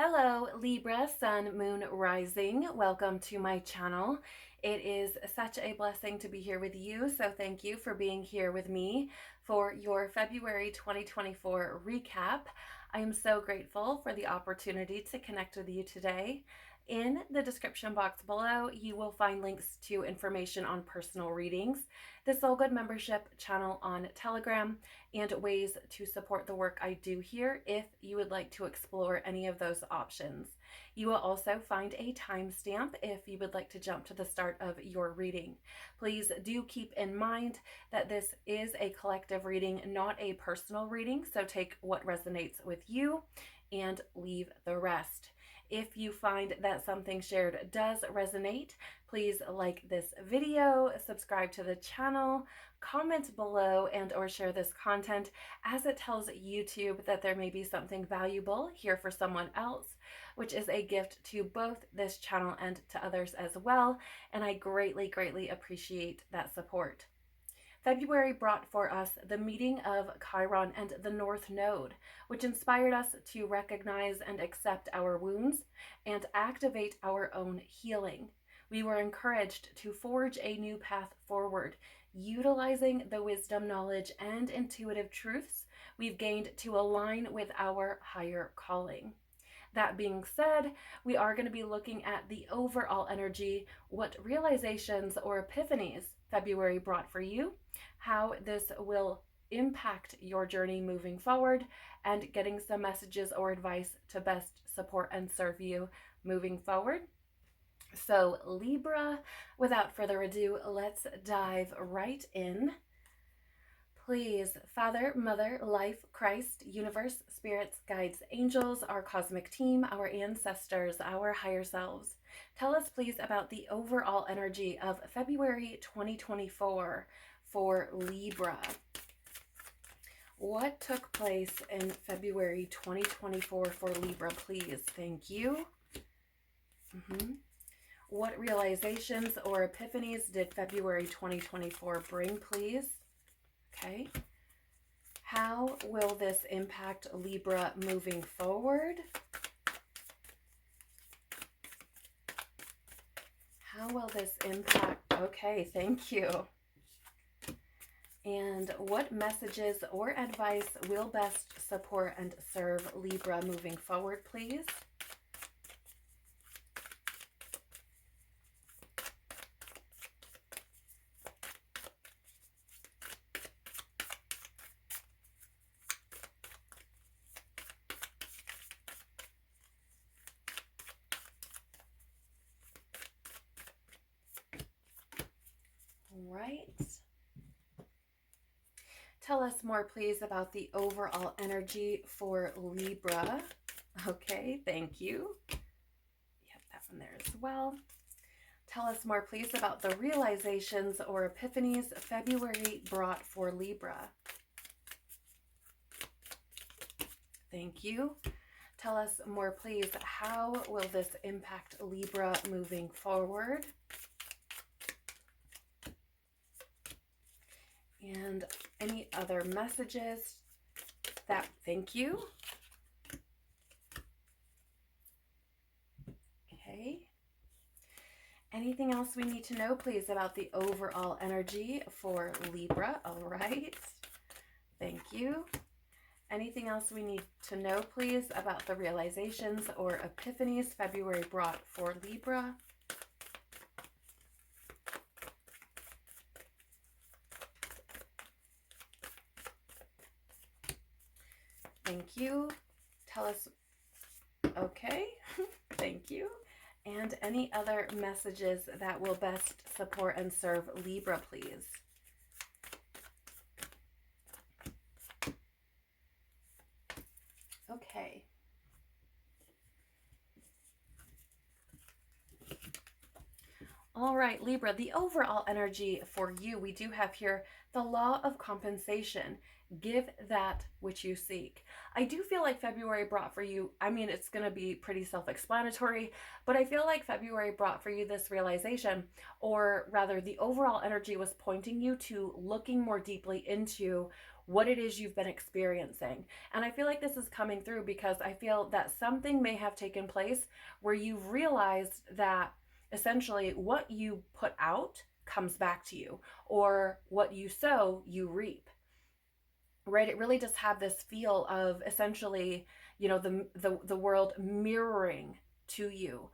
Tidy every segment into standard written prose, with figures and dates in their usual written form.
Hello, Libra, Sun, Moon, Rising. Welcome to my channel. It is such a blessing to be here with you, so thank you for being here with me for your February 2024 recap. I am so grateful for the opportunity to connect with you today. In the description box below, you will find links to information on personal readings, the Soul Good membership channel on Telegram, and ways to support the work I do here if you would like to explore any of those options. You will also find a timestamp if you would like to jump to the start of your reading. Please do keep in mind that this is a collective reading, not a personal reading, so take what resonates with you and leave the rest. If you find that something shared does resonate, please like this video, subscribe to the channel, comment below, and or share this content, as it tells YouTube that there may be something valuable here for someone else, which is a gift to both this channel and to others as well, and I greatly appreciate that support. February brought for us the meeting of Chiron and the North Node, which inspired us to recognize and accept our wounds and activate our own healing. We were encouraged to forge a new path forward, utilizing the wisdom, knowledge, and intuitive truths we've gained to align with our higher calling. That being said, we are going to be looking at the overall energy, what realizations or epiphanies February brought for you, how this will impact your journey moving forward, and getting some messages or advice to best support and serve you moving forward. So Libra, without further ado, let's dive right in. Please, Father, Mother, Life, Christ, Universe, Spirits, Guides, Angels, our cosmic team, our ancestors, our higher selves, tell us please about the overall energy of February 2024 for Libra. What took place in February 2024 for Libra, please? Thank you. What realizations or epiphanies did February 2024 bring, please? Okay. How will this impact Libra moving forward? How will this impact? Okay, thank you. And what messages or advice will best support and serve Libra moving forward, please? Right. Tell us more, please, about the overall energy for Libra. Okay, thank you. We have that one there as well. Tell us more, please, about the realizations or epiphanies February brought for Libra. Thank you. Tell us more, please. How will this impact Libra moving forward? And any other messages that, thank you. Okay. Anything else we need to know, please, about the overall energy for Libra? All right. Thank you. Anything else we need to know, please, about the realizations or epiphanies February brought for Libra? Thank you. Tell us, okay, thank you. And any other messages that will best support and serve Libra, please? Okay. All right, Libra, the overall energy for you, we do have here the law of compensation. Give that which you seek. I do feel like February brought for you, I mean, it's going to be pretty self-explanatory, but I feel like February brought for you this realization, or rather the overall energy was pointing you to looking more deeply into what it is you've been experiencing. And I feel like this is coming through because I feel that something may have taken place where you've realized that essentially what you put out comes back to you, or what you sow, you reap. Right? It really does have this feel of essentially, the world mirroring to you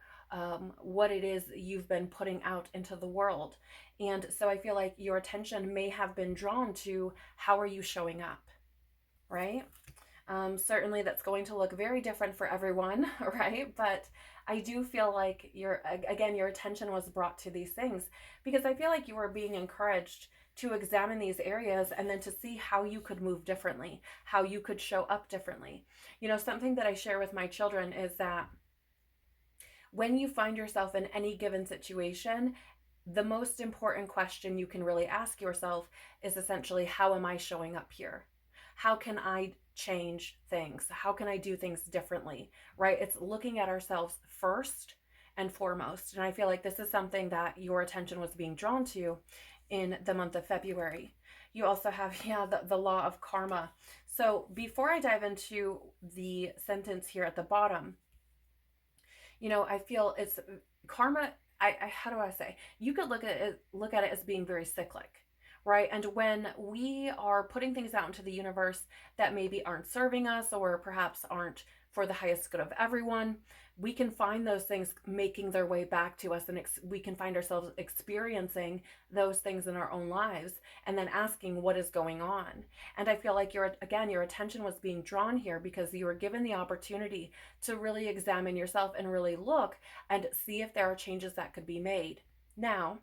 what it is you've been putting out into the world. And so I feel like your attention may have been drawn to how are you showing up, right? Certainly that's going to look very different for everyone, right? But I do feel like your attention was brought to these things because I feel like you were being encouraged to examine these areas and then to see how you could move differently, how you could show up differently. Something that I share with my children is that when you find yourself in any given situation, the most important question you can really ask yourself is essentially, how am I showing up here? How can I change things? How can I do things differently? Right? It's looking at ourselves first and foremost. And I feel like this is something that your attention was being drawn to in the month of February. You also have, the law of karma. So before I dive into the sentence here at the bottom, I feel it's karma. How do I say? You could look at it as being very cyclic, right? And when we are putting things out into the universe that maybe aren't serving us or perhaps aren't for the highest good of everyone, we can find those things making their way back to us, and we can find ourselves experiencing those things in our own lives and then asking what is going on. And I feel like your attention was being drawn here because you were given the opportunity to really examine yourself and really look and see if there are changes that could be made. Now,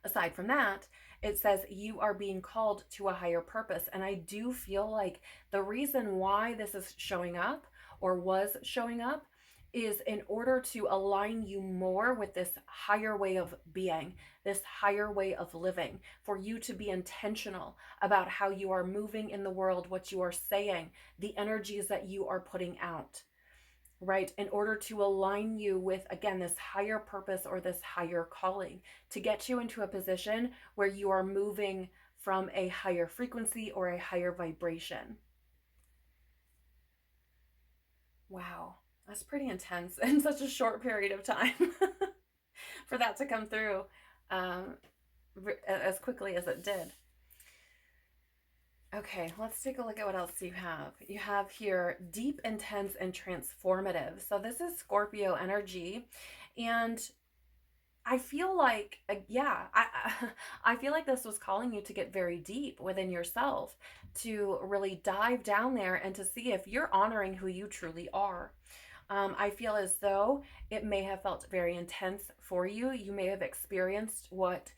aside from that, it says you are being called to a higher purpose. And I do feel like the reason why this is showing up or was showing up is in order to align you more with this higher way of being, this higher way of living, for you to be intentional about how you are moving in the world, what you are saying, the energies that you are putting out, right? In order to align you with, again, this higher purpose or this higher calling, to get you into a position where you are moving from a higher frequency or a higher vibration. Wow. That's pretty intense in such a short period of time for that to come through as quickly as it did. Okay, let's take a look at what else you have. You have here deep, intense, and transformative. So this is Scorpio energy. And I feel like, I feel like this was calling you to get very deep within yourself, to really dive down there and to see if you're honoring who you truly are. I feel as though it may have felt very intense for you. You may have experienced what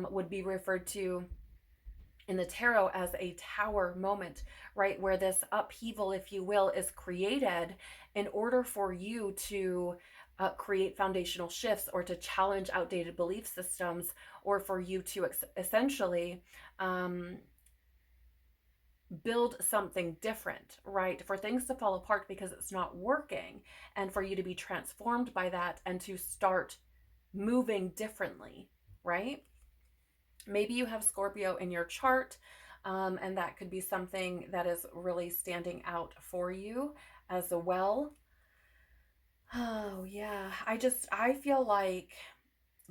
would be referred to in the tarot as a tower moment, right? Where this upheaval, if you will, is created in order for you to create foundational shifts or to challenge outdated belief systems, or for you to essentially build something different, right? For things to fall apart because it's not working, and for you to be transformed by that and to start moving differently, right? Maybe you have Scorpio in your chart, and that could be something that is really standing out for you as well. Oh, yeah. I feel like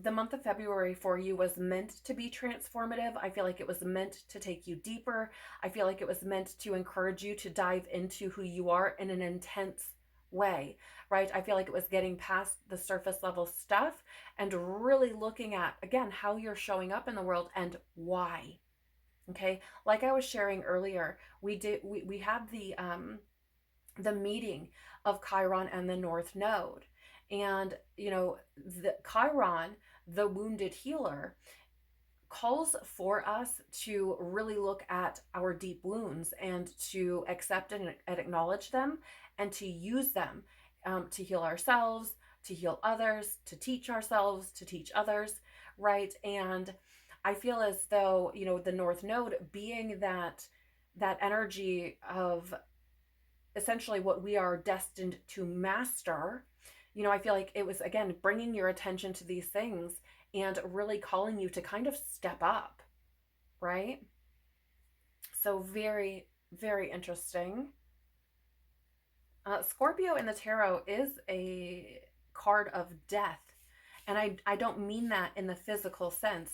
the month of February for you was meant to be transformative. I feel like it was meant to take you deeper. I feel like it was meant to encourage you to dive into who you are in an intense way, right? I feel like it was getting past the surface level stuff and really looking at, again, how you're showing up in the world and why. Okay? Like I was sharing earlier, we had the meeting of Chiron and the North Node. And, the Chiron, the wounded healer, calls for us to really look at our deep wounds and to accept and acknowledge them and to use them to heal ourselves, to heal others, to teach ourselves, to teach others, right? And I feel as though, the North Node being that energy of essentially what we are destined to master, I feel like it was, again, bringing your attention to these things and really calling you to kind of step up, right? So very, very interesting. Scorpio in the tarot is a card of death. And I don't mean that in the physical sense.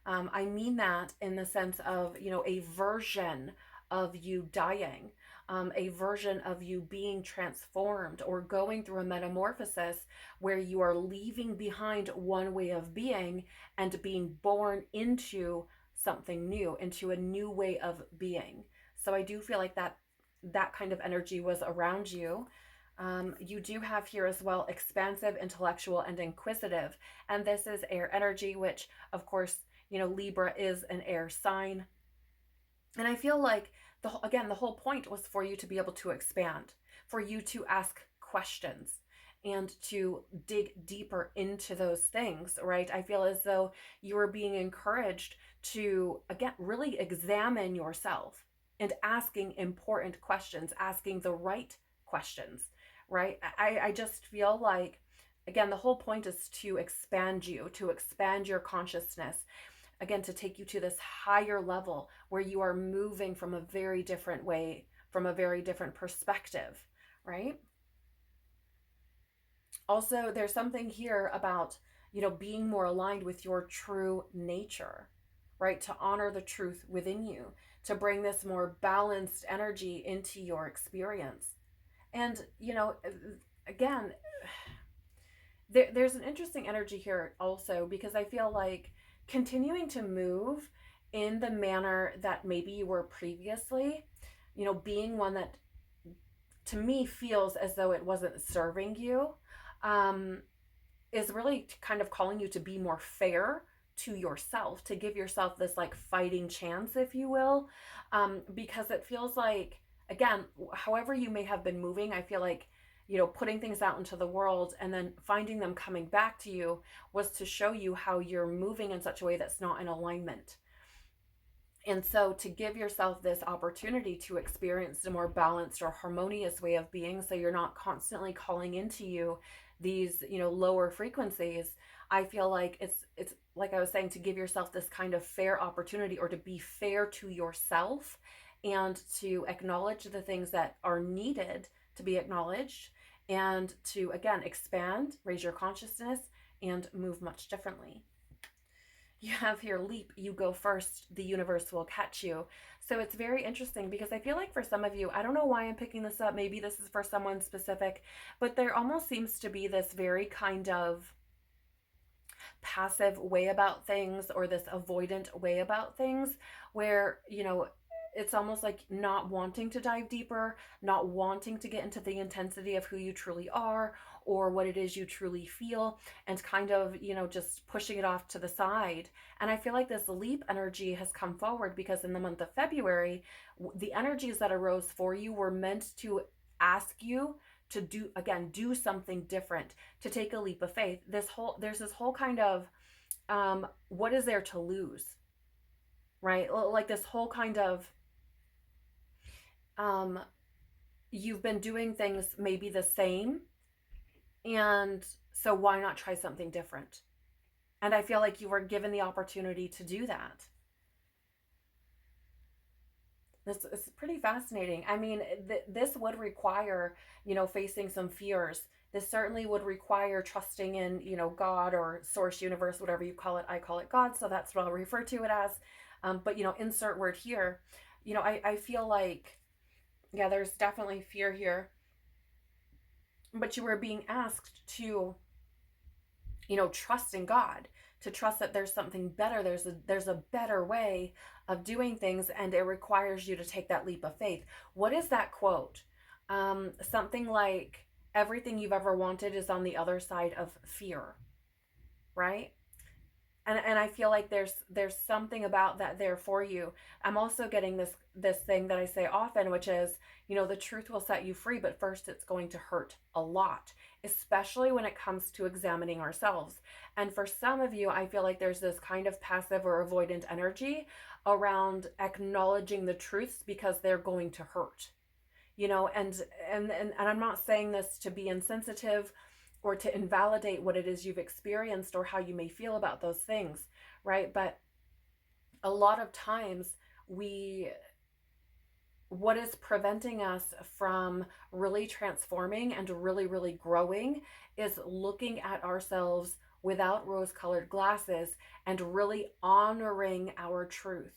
I mean that in the sense of, a version of you dying, a version of you being transformed or going through a metamorphosis where you are leaving behind one way of being and being born into something new, into a new way of being. So I do feel like that kind of energy was around you. You do have here as well expansive, intellectual, and inquisitive. And this is air energy, which, of course, Libra is an air sign. And I feel like, the whole point was for you to be able to expand, for you to ask questions and to dig deeper into those things, right? I feel as though you are being encouraged to, again, really examine yourself and asking important questions, asking the right questions, right? I just feel like, again, the whole point is to expand you, to expand your consciousness, again, to take you to this higher level where you are moving from a very different way, from a very different perspective, right? Also, there's something here about, being more aligned with your true nature, right? To honor the truth within you, to bring this more balanced energy into your experience. And, again, there's an interesting energy here also, because I feel like continuing to move in the manner that maybe you were previously, being one that to me feels as though it wasn't serving you, um, is really kind of calling you to be more fair to yourself, to give yourself this like fighting chance, if you will, because it feels like, again, however you may have been moving, I feel like, putting things out into the world and then finding them coming back to you was to show you how you're moving in such a way that's not in alignment. And so to give yourself this opportunity to experience a more balanced or harmonious way of being, so you're not constantly calling into you these, lower frequencies, I feel like it's like I was saying, to give yourself this kind of fair opportunity, or to be fair to yourself and to acknowledge the things that are needed to be acknowledged, and to, again, expand, raise your consciousness, and move much differently. You have here, leap, you go first, the universe will catch you. So it's very interesting, because I feel like for some of you, I don't know why I'm picking this up, maybe this is for someone specific, but there almost seems to be this very kind of passive way about things, or this avoidant way about things, where, it's almost like not wanting to dive deeper, not wanting to get into the intensity of who you truly are or what it is you truly feel, and kind of, just pushing it off to the side. And I feel like this leap energy has come forward because in the month of February, the energies that arose for you were meant to ask you to do something different, to take a leap of faith. There's this whole kind of, what is there to lose, right? Like this whole kind of, you've been doing things maybe the same, and so why not try something different? And I feel like you were given the opportunity to do that. This is pretty fascinating. I mean, this would require, facing some fears. This certainly would require trusting in, God or source, universe, whatever you call it. I call it God, so that's what I'll refer to it as. But, insert word here. I feel like, yeah, there's definitely fear here. But you were being asked to, trust in God, to trust that there's something better. There's a better way of doing things, and it requires you to take that leap of faith. What is that quote? Something like, everything you've ever wanted is on the other side of fear, right? And I feel like there's something about that there for you. I'm also getting this thing that I say often, which is, the truth will set you free, but first it's going to hurt a lot, especially when it comes to examining ourselves. And for some of you, I feel like there's this kind of passive or avoidant energy around acknowledging the truths because they're going to hurt. And I'm not saying this to be insensitive or to invalidate what it is you've experienced or how you may feel about those things, right? But a lot of times we what is preventing us from really transforming and really, really growing is looking at ourselves without rose-colored glasses and really honoring our truth,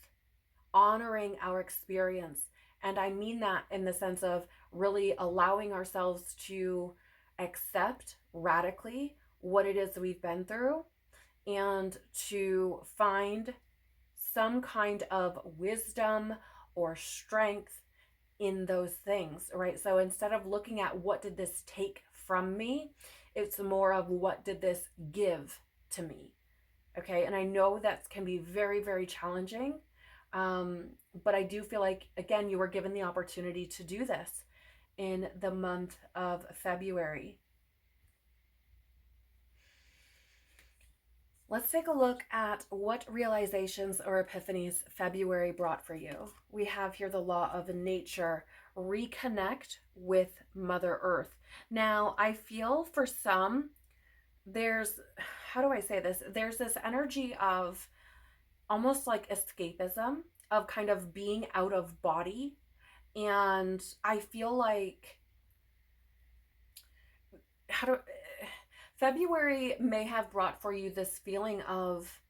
honoring our experience. And I mean that in the sense of really allowing ourselves to accept radically what it is we've been through and to find some kind of wisdom or strength in those things, right? So instead of looking at what did this take from me, it's more of what did this give to me, okay? And I know that can be very, very challenging, but I do feel like, again, you were given the opportunity to do this in the month of February. Let's take a look at what realizations or epiphanies February brought for you. We have here the law of nature, reconnect with Mother Earth. Now, I feel for some, there's, how do I say this? There's this energy of almost like escapism, of kind of being out of body. And I feel like, how do February may have brought for you this feeling of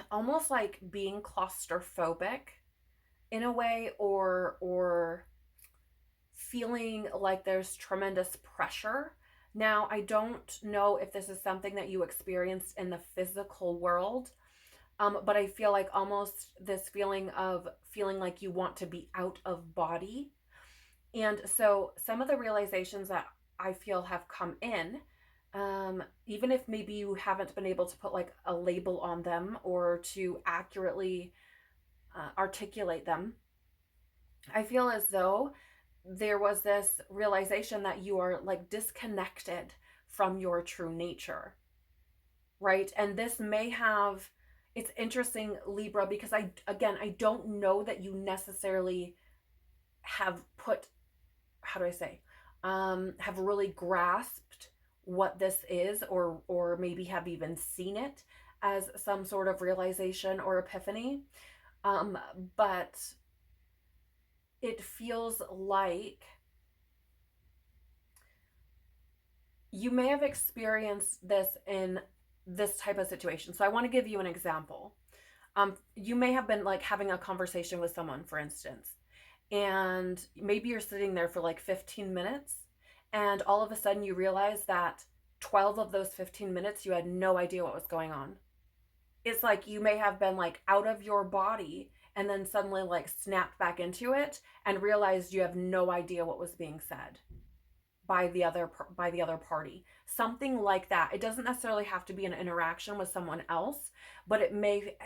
almost like being claustrophobic in a way, or feeling like there's tremendous pressure. Now, I don't know if this is something that you experienced in the physical world, but I feel like almost this feeling of feeling like you want to be out of body. And so some of the realizations that I feel have come in, even if maybe you haven't been able to put like a label on them or to accurately articulate them, I feel as though there was this realization that you are like disconnected from your true nature, right? And this may have, it's interesting, Libra, because I don't know that you necessarily have put, how do I say, have really grasped what this is, or maybe have even seen it as some sort of realization or epiphany. But it feels like you may have experienced this in this type of situation. So I want to give you an example. You may have been like having a conversation with someone, for instance, and maybe you're sitting there for like 15 minutes, and all of a sudden you realize that 12 of those 15 minutes you had no idea what was going on. It's like you may have been like out of your body and then suddenly like snapped back into it and realized you have no idea what was being said by the other party. Something like that. It doesn't necessarily have to be an interaction with someone else, but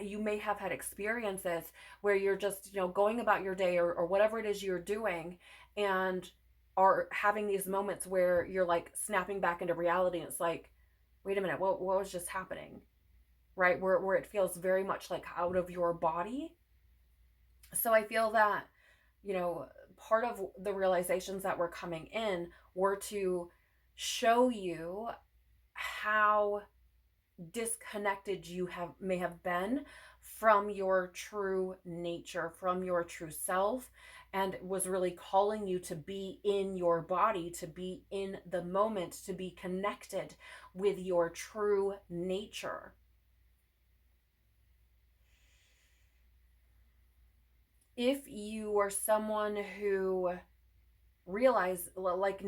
you may have had experiences where you're just, going about your day, or whatever it is you're doing, and are having these moments where you're like snapping back into reality, and it's like, wait a minute, what was just happening? Right? Where it feels very much like out of your body. So I feel that, part of the realizations that were coming in were to show you how disconnected you may have been from your true nature, from your true self, and was really calling you to be in your body, to be in the moment, to be connected with your true nature. If you are someone who realized, like,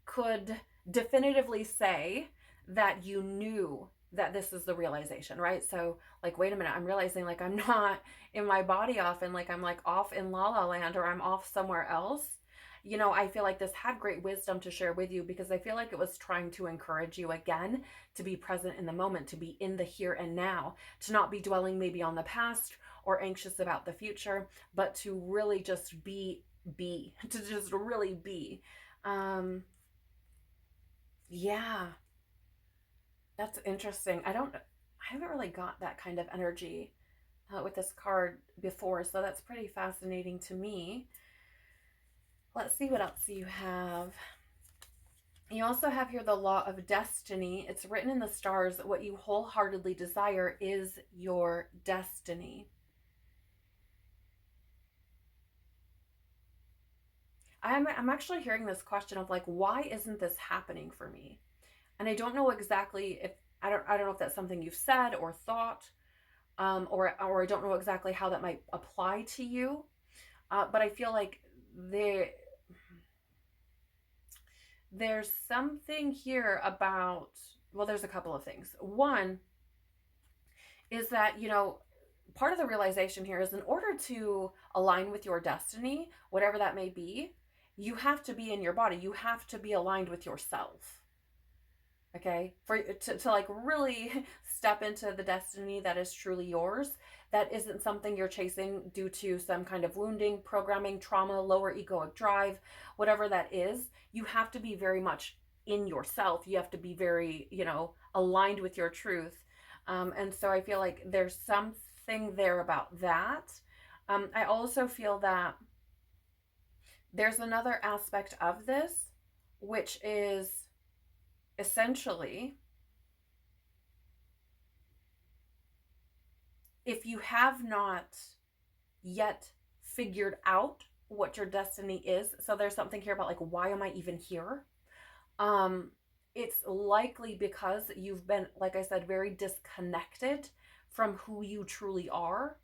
could definitively say that you knew that this is the realization, right? So like, wait a minute, I'm realizing like I'm not in my body often, like I'm like off in La La Land, or I'm off somewhere else. I feel like this had great wisdom to share with you, because I feel like it was trying to encourage you again to be present in the moment, to be in the here and now, to not be dwelling maybe on the past or anxious about the future, but to really just be, to just really be. Yeah, that's interesting. I haven't really got that kind of energy with this card before, so that's pretty fascinating to me. Let's see what else you have. You also have here the law of destiny. It's written in the stars that what you wholeheartedly desire is your destiny. I'm actually hearing this question of like, why isn't this happening for me? And I don't know exactly if I don't know if that's something you've said or thought, or I don't know exactly how that might apply to you. But I feel like there's something here about, well, there's a couple of things. One is that, part of the realization here is in order to align with your destiny, whatever that may be, you have to be in your body. You have to be aligned with yourself. Okay, to like really step into the destiny that is truly yours, that isn't something you're chasing due to some kind of wounding, programming, trauma, lower egoic drive, whatever that is. You have to be very much in yourself. You have to be very, aligned with your truth. And so I feel like there's something there about that. I also feel that there's another aspect of this, which is essentially, if you have not yet figured out what your destiny is, so there's something here about like, why am I even here? It's likely because you've been, like I said, very disconnected from who you truly are,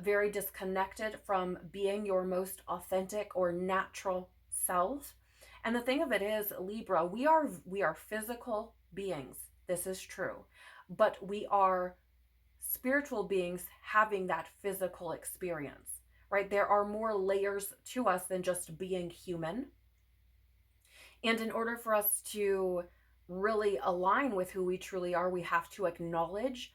very disconnected from being your most authentic or natural self. And the thing of it is, Libra, we are physical beings. This is true. But we are spiritual beings having that physical experience, right? There are more layers to us than just being human. And in order for us to really align with who we truly are, we have to acknowledge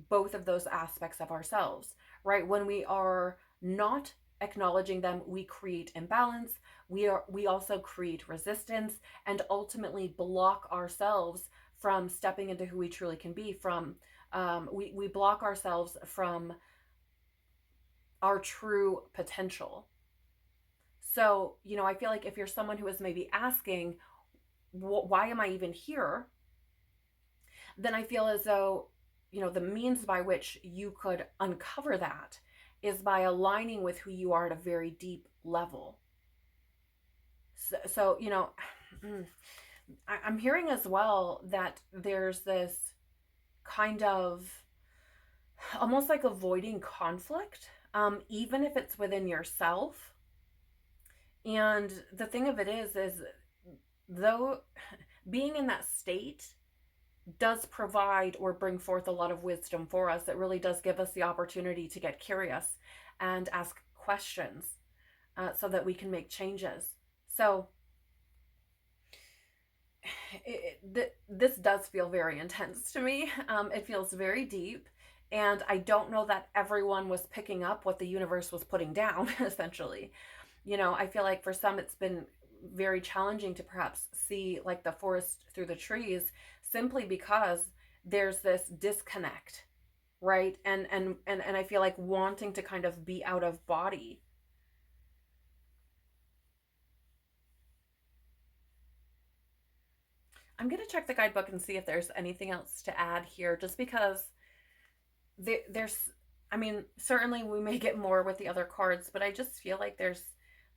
both of those aspects of ourselves, right? When we are not acknowledging them, we create imbalance. We also create resistance and ultimately block ourselves from stepping into who we truly can be. We block ourselves from our true potential. So, I feel like if you're someone who is maybe asking, why am I even here? Then I feel as though, the means by which you could uncover that is by aligning with who you are at a very deep level. So I'm hearing as well that there's this kind of almost like avoiding conflict, even if it's within yourself. And the thing of it is though being in that state does provide or bring forth a lot of wisdom for us, it really does give us the opportunity to get curious and ask questions, so that we can make changes. So this does feel very intense to me. It feels very deep. And I don't know that everyone was picking up what the universe was putting down, essentially. I feel like for some it's been very challenging to perhaps see like the forest through the trees, simply because there's this disconnect, right? And I feel like wanting to kind of be out of body. I'm going to check the guidebook and see if there's anything else to add here, just because there's, I mean, certainly we may get more with the other cards, but I just feel like there's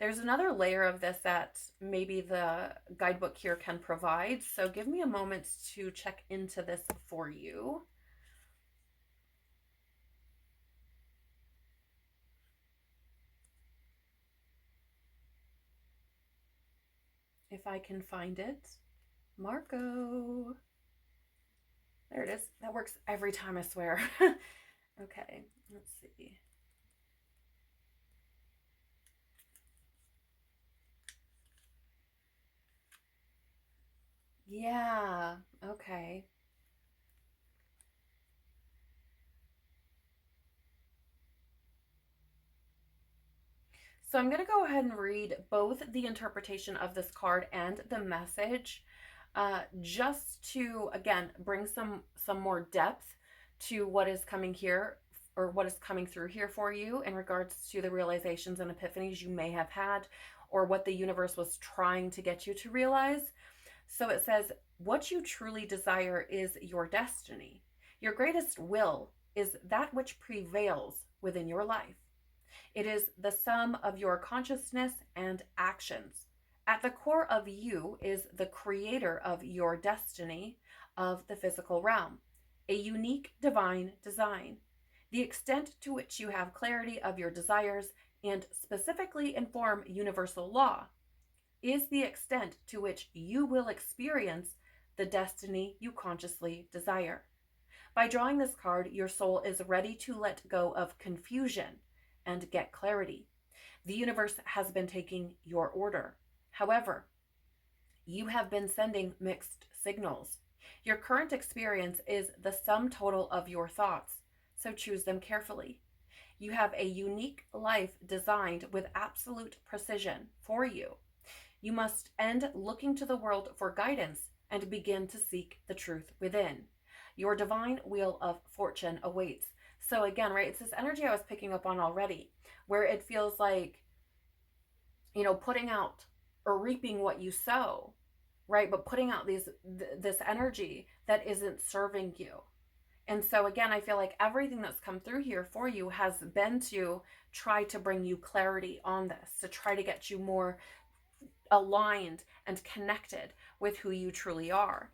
another layer of this that maybe the guidebook here can provide. So give me a moment to check into this for you. If I can find it. Marco. There it is. That works every time, I swear. Okay, let's see. Yeah, okay. So I'm going to go ahead and read both the interpretation of this card and the message, just to, again, bring some more depth to what is coming here, or what is coming through here for you in regards to the realizations and epiphanies you may have had, or what the universe was trying to get you to realize. So it says, what you truly desire is your destiny. Your greatest will is that which prevails within your life. It is the sum of your consciousness and actions. At the core of you is the creator of your destiny of the physical realm, a unique divine design. The extent to which you have clarity of your desires and specifically inform universal law is the extent to which you will experience the destiny you consciously desire. By drawing this card, your soul is ready to let go of confusion and get clarity. The universe has been taking your order. However, you have been sending mixed signals. Your current experience is the sum total of your thoughts, so choose them carefully. You have a unique life designed with absolute precision for you. You must end looking to the world for guidance and begin to seek the truth within. Your divine wheel of fortune awaits. So again, right, it's this energy I was picking up on already, where it feels like, putting out or reaping what you sow, right? But putting out this energy that isn't serving you. And so again, I feel like everything that's come through here for you has been to try to bring you clarity on this, to try to get you more aligned and connected with who you truly are.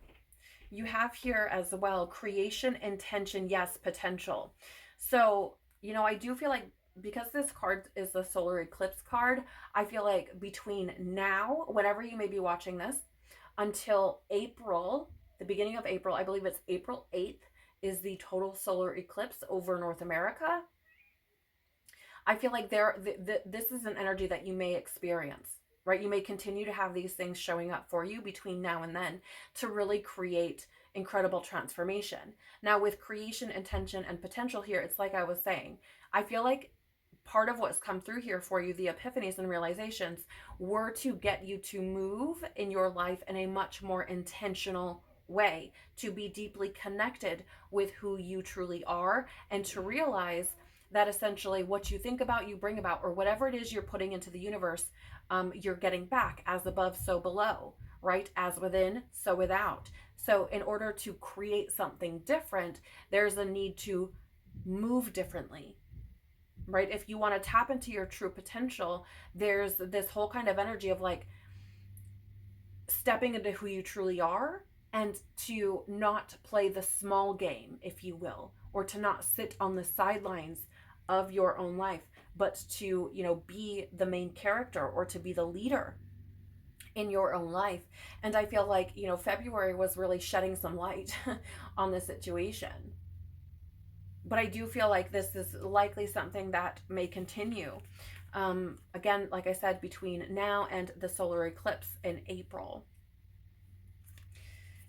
You have here as well creation, intention, yes, potential. So, I do feel like because this card is the solar eclipse card, I feel like between now, whenever you may be watching this, until April, the beginning of April, I believe it's April 8th, is the total solar eclipse over North America. I feel like this is an energy that you may experience, right? You may continue to have these things showing up for you between now and then to really create incredible transformation. Now, with creation, intention, and potential here, it's like I was saying, I feel like part of what's come through here for you, the epiphanies and realizations, were to get you to move in your life in a much more intentional way, to be deeply connected with who you truly are, and to realize that essentially what you think about, you bring about, or whatever it is you're putting into the universe, you're getting back. As above, so below, right? As within, so without. So in order to create something different, there's a need to move differently, right? If you want to tap into your true potential, there's this whole kind of energy of like stepping into who you truly are, and to not play the small game, if you will, or to not sit on the sidelines of your own life, but to, be the main character, or to be the leader in your own life. And I feel like, February was really shedding some light on the situation. But I do feel like this is likely something that may continue. Again, like I said, between now and the solar eclipse in April.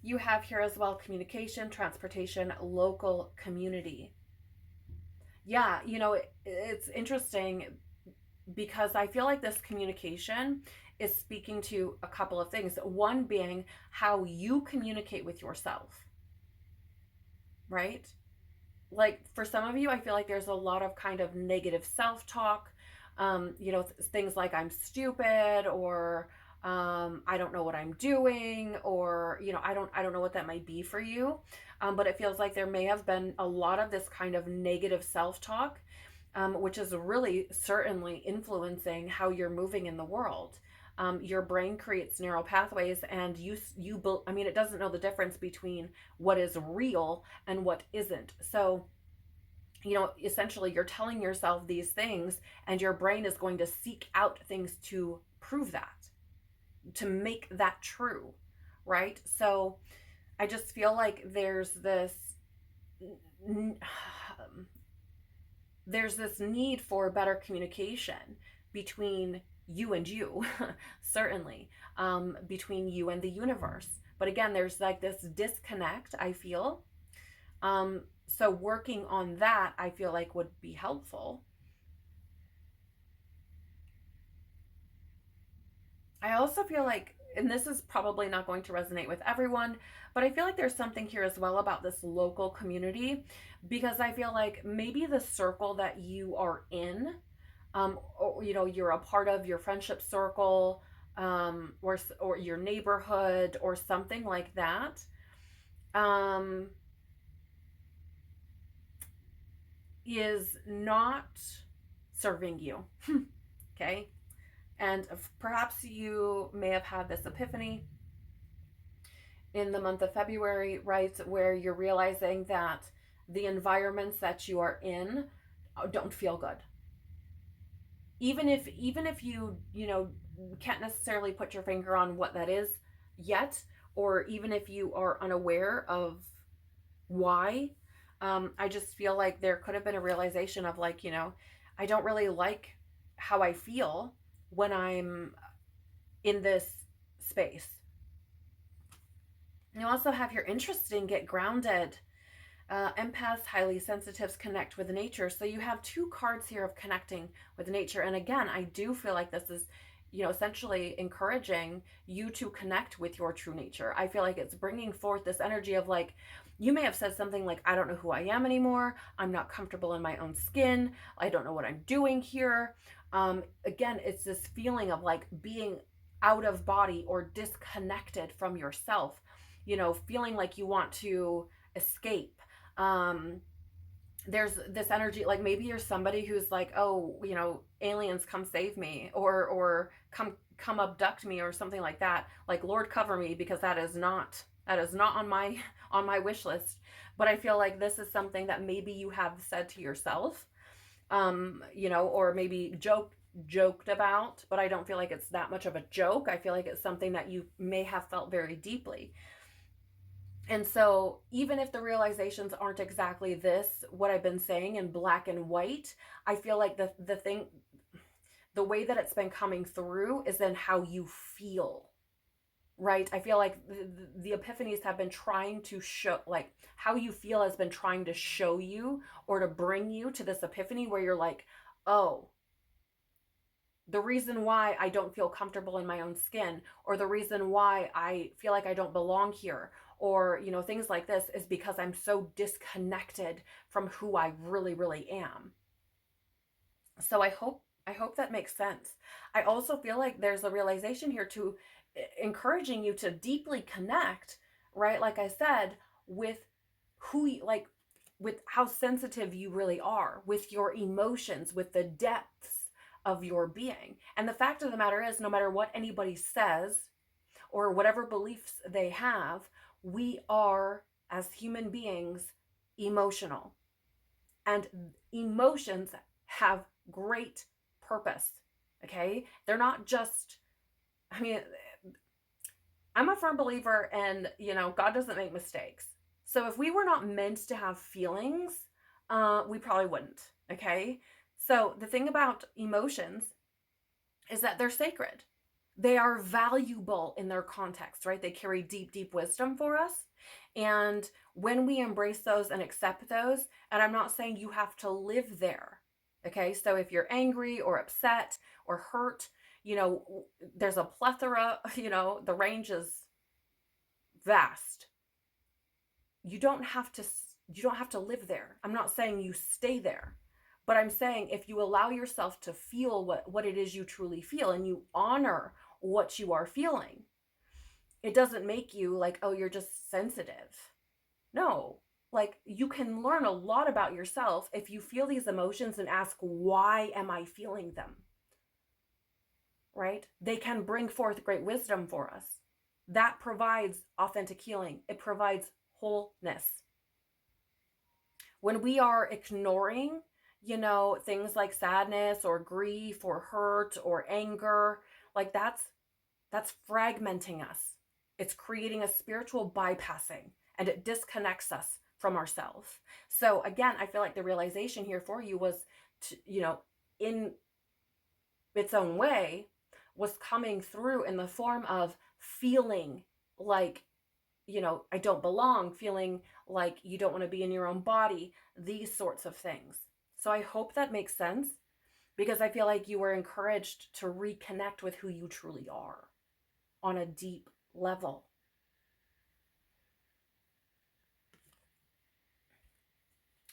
You have here as well communication, transportation, local community. Yeah, it's interesting because I feel like this communication is speaking to a couple of things. One being how you communicate with yourself, right? Like for some of you, I feel like there's a lot of kind of negative self-talk, things like I'm stupid, or I don't know what I'm doing, or I don't know what that might be for you, but it feels like there may have been a lot of this kind of negative self-talk, which is really certainly influencing how you're moving in the world. Your brain creates neural pathways, and it doesn't know the difference between what is real and what isn't. So essentially you're telling yourself these things, and your brain is going to seek out things to prove that, to make that true, right? So I just feel like there's this need for better communication between you and you, certainly, between you and the universe. But again, there's like this disconnect, I feel. So working on that, I feel like would be helpful. I also feel like, and this is probably not going to resonate with everyone, but I feel like there's something here as well about this local community, because I feel like maybe the circle that you are in, or, you're a part of, your friendship circle, or your neighborhood or something like that, is not serving you. Okay. And perhaps you may have had this epiphany in the month of February, right, where you're realizing that the environments that you are in don't feel good. Even if you know, can't necessarily put your finger on what that is yet, or even if you are unaware of why, I just feel like there could have been a realization of like, you know, I don't really like how I feel when I'm in this space. You also have your interesting, get grounded. Empaths, highly sensitives connect with nature. So you have two cards here of connecting with nature. And again, I do feel like this is, you know, essentially encouraging you to connect with your true nature. I feel like it's bringing forth this energy of like, you may have said something like, I don't know who I am anymore. I'm not comfortable in my own skin. I don't know what I'm doing here. Again, it's this feeling of like being out of body or disconnected from yourself, you know, feeling like you want to escape. um there's this energy like maybe you're somebody who's like, oh, you know, aliens come save me, or come abduct me or something like that, like Lord cover me, because that is not on my wish list. But I feel like this is something that maybe you have said to yourself, you know, or maybe joked about, but I don't feel like it's that much of a joke. I feel like it's something that you may have felt very deeply. And so, even if the realizations aren't exactly this, what I've been saying in black and white, I feel like the way that it's been coming through is in how you feel, right? I feel like the epiphanies have been trying to show, like, how you feel has been trying to show you or to bring you to this epiphany where you're like, oh, the reason why I don't feel comfortable in my own skin, or the reason why I feel like I don't belong here, or, you know, things like this, is because I'm so disconnected from who I really, really am. So I hope that makes sense. I also feel like there's a realization here to encouraging you to deeply connect, right? Like I said, with who you, like, with how sensitive you really are, with your emotions, with the depths of your being. And the fact of the matter is, no matter what anybody says or whatever beliefs they have, we are, as human beings, emotional. And emotions have great purpose. Okay? They're not just, I mean, I'm a firm believer in, you know, God doesn't make mistakes. So if we were not meant to have feelings, we probably wouldn't. Okay? So the thing about emotions is that they're sacred. They are valuable in their context, right? They carry deep, deep wisdom for us. And when we embrace those and accept those, and I'm not saying you have to live there, okay? So if you're angry or upset or hurt, you know, there's a plethora, you know, the range is vast. You don't have to live there. I'm not saying you stay there. But I'm saying if you allow yourself to feel what it is you truly feel, and you honor what you are feeling, it doesn't make you like, oh, you're just sensitive. No, like, you can learn a lot about yourself if you feel these emotions and ask, why am I feeling them? Right? They can bring forth great wisdom for us. That provides authentic healing. It provides wholeness. When we are ignoring, you know, things like sadness or grief or hurt or anger, like that's fragmenting us. It's creating a spiritual bypassing, and it disconnects us from ourselves. So again, I feel like the realization here for you was to, you know, in its own way, was coming through in the form of feeling like, you know, I don't belong, feeling like you don't want to be in your own body, these sorts of things. So I hope that makes sense, because I feel like you were encouraged to reconnect with who you truly are on a deep level.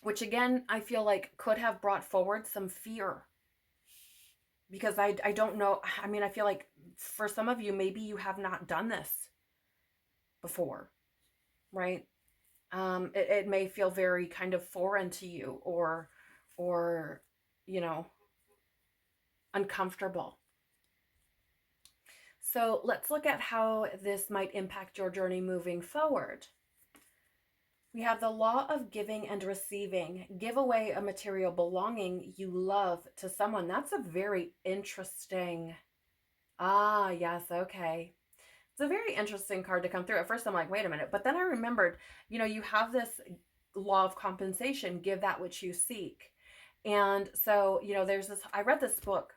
Which again, I feel like could have brought forward some fear, because I don't know. I mean, I feel like for some of you, maybe you have not done this before, right? It may feel very kind of foreign to you, or, you know, uncomfortable. So let's look at how this might impact your journey moving forward. We have the law of giving and receiving. Give away a material belonging you love to someone. That's a very interesting. Ah, yes, okay. It's a very interesting card to come through. At first, I'm like, wait a minute. But then I remembered, you have this law of compensation, give that which you seek. And so, there's this, I read this book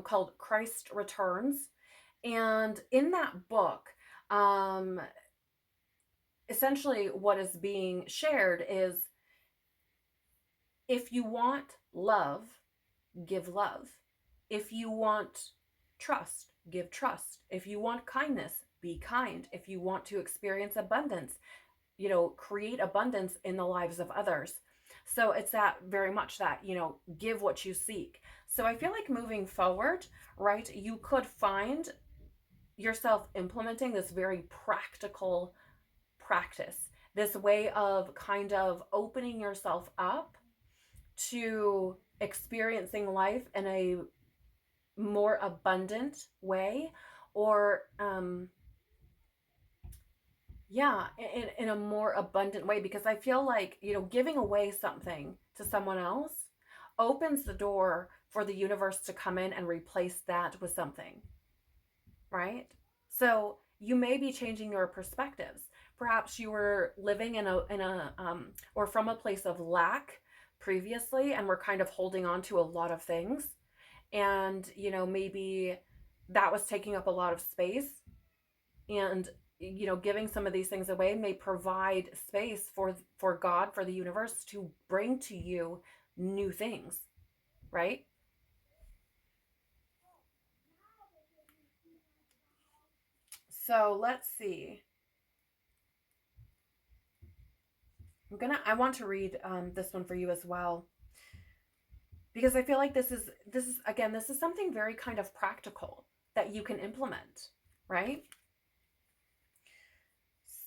called Christ Returns. And in that book, essentially what is being shared is, if you want love, give love. If you want trust, give trust. If you want kindness, be kind. If you want to experience abundance, create abundance in the lives of others. So it's that very much that, give what you seek. So I feel like moving forward, right, you could find yourself implementing this very practical practice, this way of kind of opening yourself up to experiencing life in a more abundant way, or in a more abundant way, because I feel like, giving away something to someone else opens the door for the universe to come in and replace that with something, right? So you may be changing your perspectives. Perhaps you were living in a or from a place of lack previously, and were kind of holding on to a lot of things, and maybe that was taking up a lot of space, and giving some of these things away may provide space for God, for the universe to bring to you new things, right? So let's see. I want to read this one for you as well, because I feel like this is something very kind of practical that you can implement, right?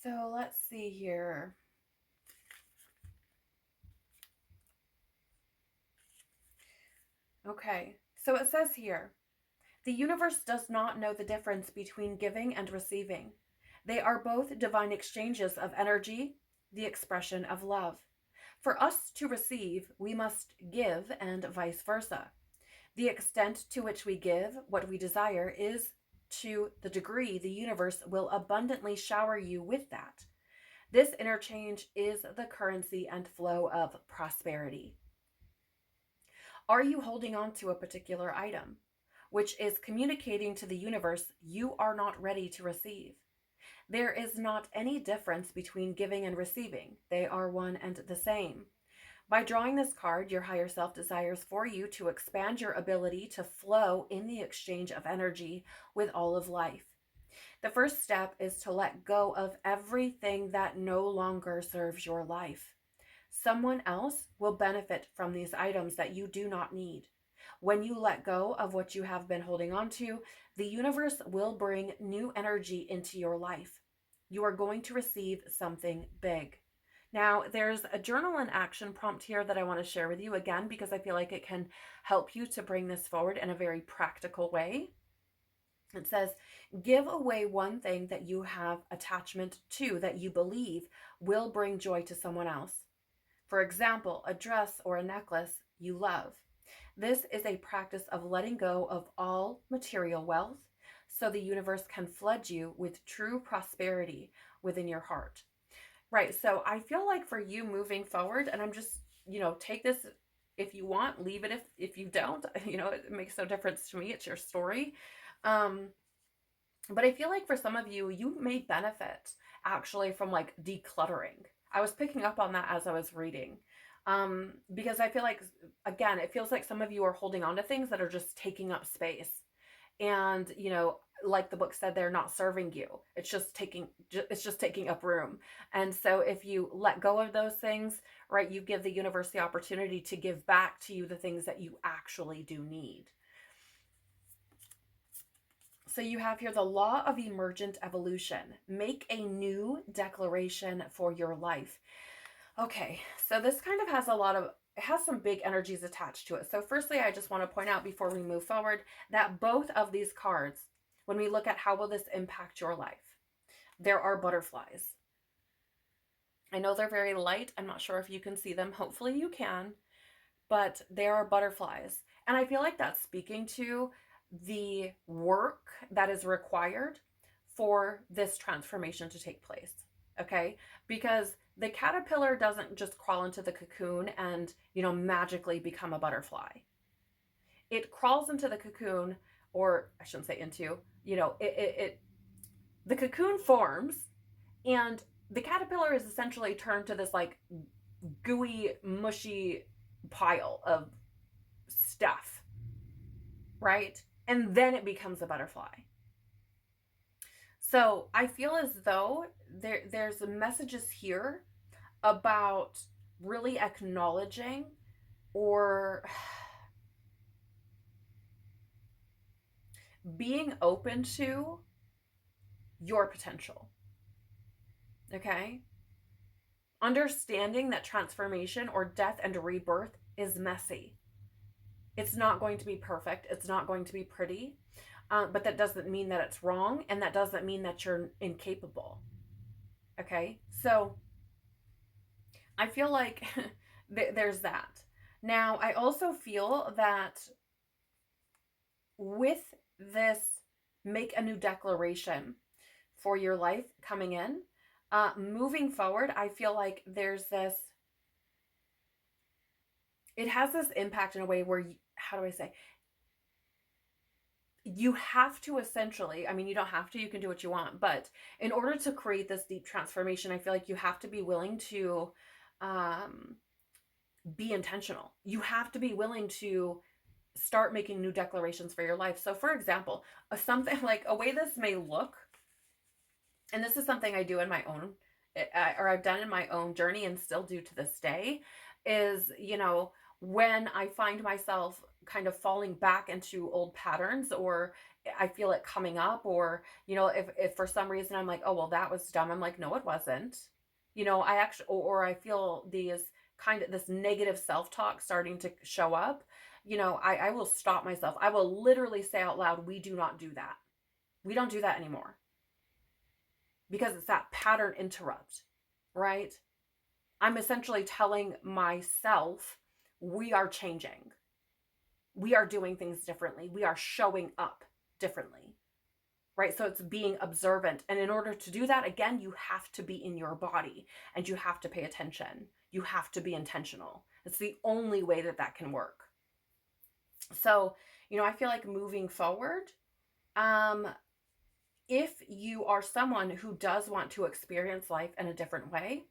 So let's see here. Okay, so it says here, the universe does not know the difference between giving and receiving. They are both divine exchanges of energy, the expression of love. For us to receive, we must give, and vice versa. The extent to which we give what we desire is to the degree the universe will abundantly shower you with that. This interchange is the currency and flow of prosperity. Are you holding on to a particular item, which is communicating to the universe you are not ready to receive? There is not any difference between giving and receiving. They are one and the same. By drawing this card, your higher self desires for you to expand your ability to flow in the exchange of energy with all of life. The first step is to let go of everything that no longer serves your life. Someone else will benefit from these items that you do not need. When you let go of what you have been holding on to, the universe will bring new energy into your life. You are going to receive something big. Now, there's a journal and action prompt here that I want to share with you again, because I feel like it can help you to bring this forward in a very practical way. It says, give away one thing that you have attachment to that you believe will bring joy to someone else. For example, a dress or a necklace you love. This is a practice of letting go of all material wealth so the universe can flood you with true prosperity within your heart. Right. So I feel like for you moving forward, and I'm just, take this if you want, leave it if you don't, it makes no difference to me. It's your story. Um, but I feel like for some of you, you may benefit actually from like decluttering. I was picking up on that as I was reading. Because I feel like, again, it feels like some of you are holding on to things that are just taking up space. And, like the book said, they're not serving you. It's just taking up room. And so if you let go of those things, right, you give the universe the opportunity to give back to you the things that you actually do need. So you have here the law of emergent evolution. Make a new declaration for your life. Okay, so this kind of has a lot of it has some big energies attached to it. So firstly, I just want to point out before we move forward that both of these cards, when we look at how will this impact your life, there are butterflies. I know they're very light. I'm not sure if you can see them. Hopefully you can, but there are butterflies. And I feel like that's speaking to the work that is required for this transformation to take place. Okay? Because the caterpillar doesn't just crawl into the cocoon and, magically become a butterfly. It crawls into the cocoon, or I shouldn't say into, the cocoon forms, and the caterpillar is essentially turned to this like gooey, mushy pile of stuff, right? And then it becomes a butterfly. So I feel as though there's messages here about really acknowledging or being open to your potential. Okay? Understanding that transformation or death and rebirth is messy. It's not going to be perfect. It's not going to be pretty. But that doesn't mean that it's wrong, and that doesn't mean that you're incapable. Okay? So I feel like there's that. Now, I also feel that with this make a new declaration for your life coming in, moving forward, I feel like there's this, it has this impact in a way where, how do I say, you have to essentially, you don't have to, you can do what you want, but in order to create this deep transformation, I feel like you have to be willing to be intentional. You have to be willing to start making new declarations for your life. So for example, something like a way this may look, and this is something I do in my own, or I've done in my own journey and still do to this day, is, when I find myself kind of falling back into old patterns, or I feel it coming up, or, if for some reason I'm like, oh, well, that was dumb. I'm like, no, it wasn't. I actually, or I feel this negative self-talk starting to show up, I will stop myself. I will literally say out loud, we do not do that. We don't do that anymore. Because it's that pattern interrupt, right? I'm essentially telling myself, we are changing. We are doing things differently. We are showing up differently, right? So it's being observant. And in order to do that, again, you have to be in your body and you have to pay attention. You have to be intentional. It's the only way that can work. So, I feel like moving forward, if you are someone who does want to experience life in a different way,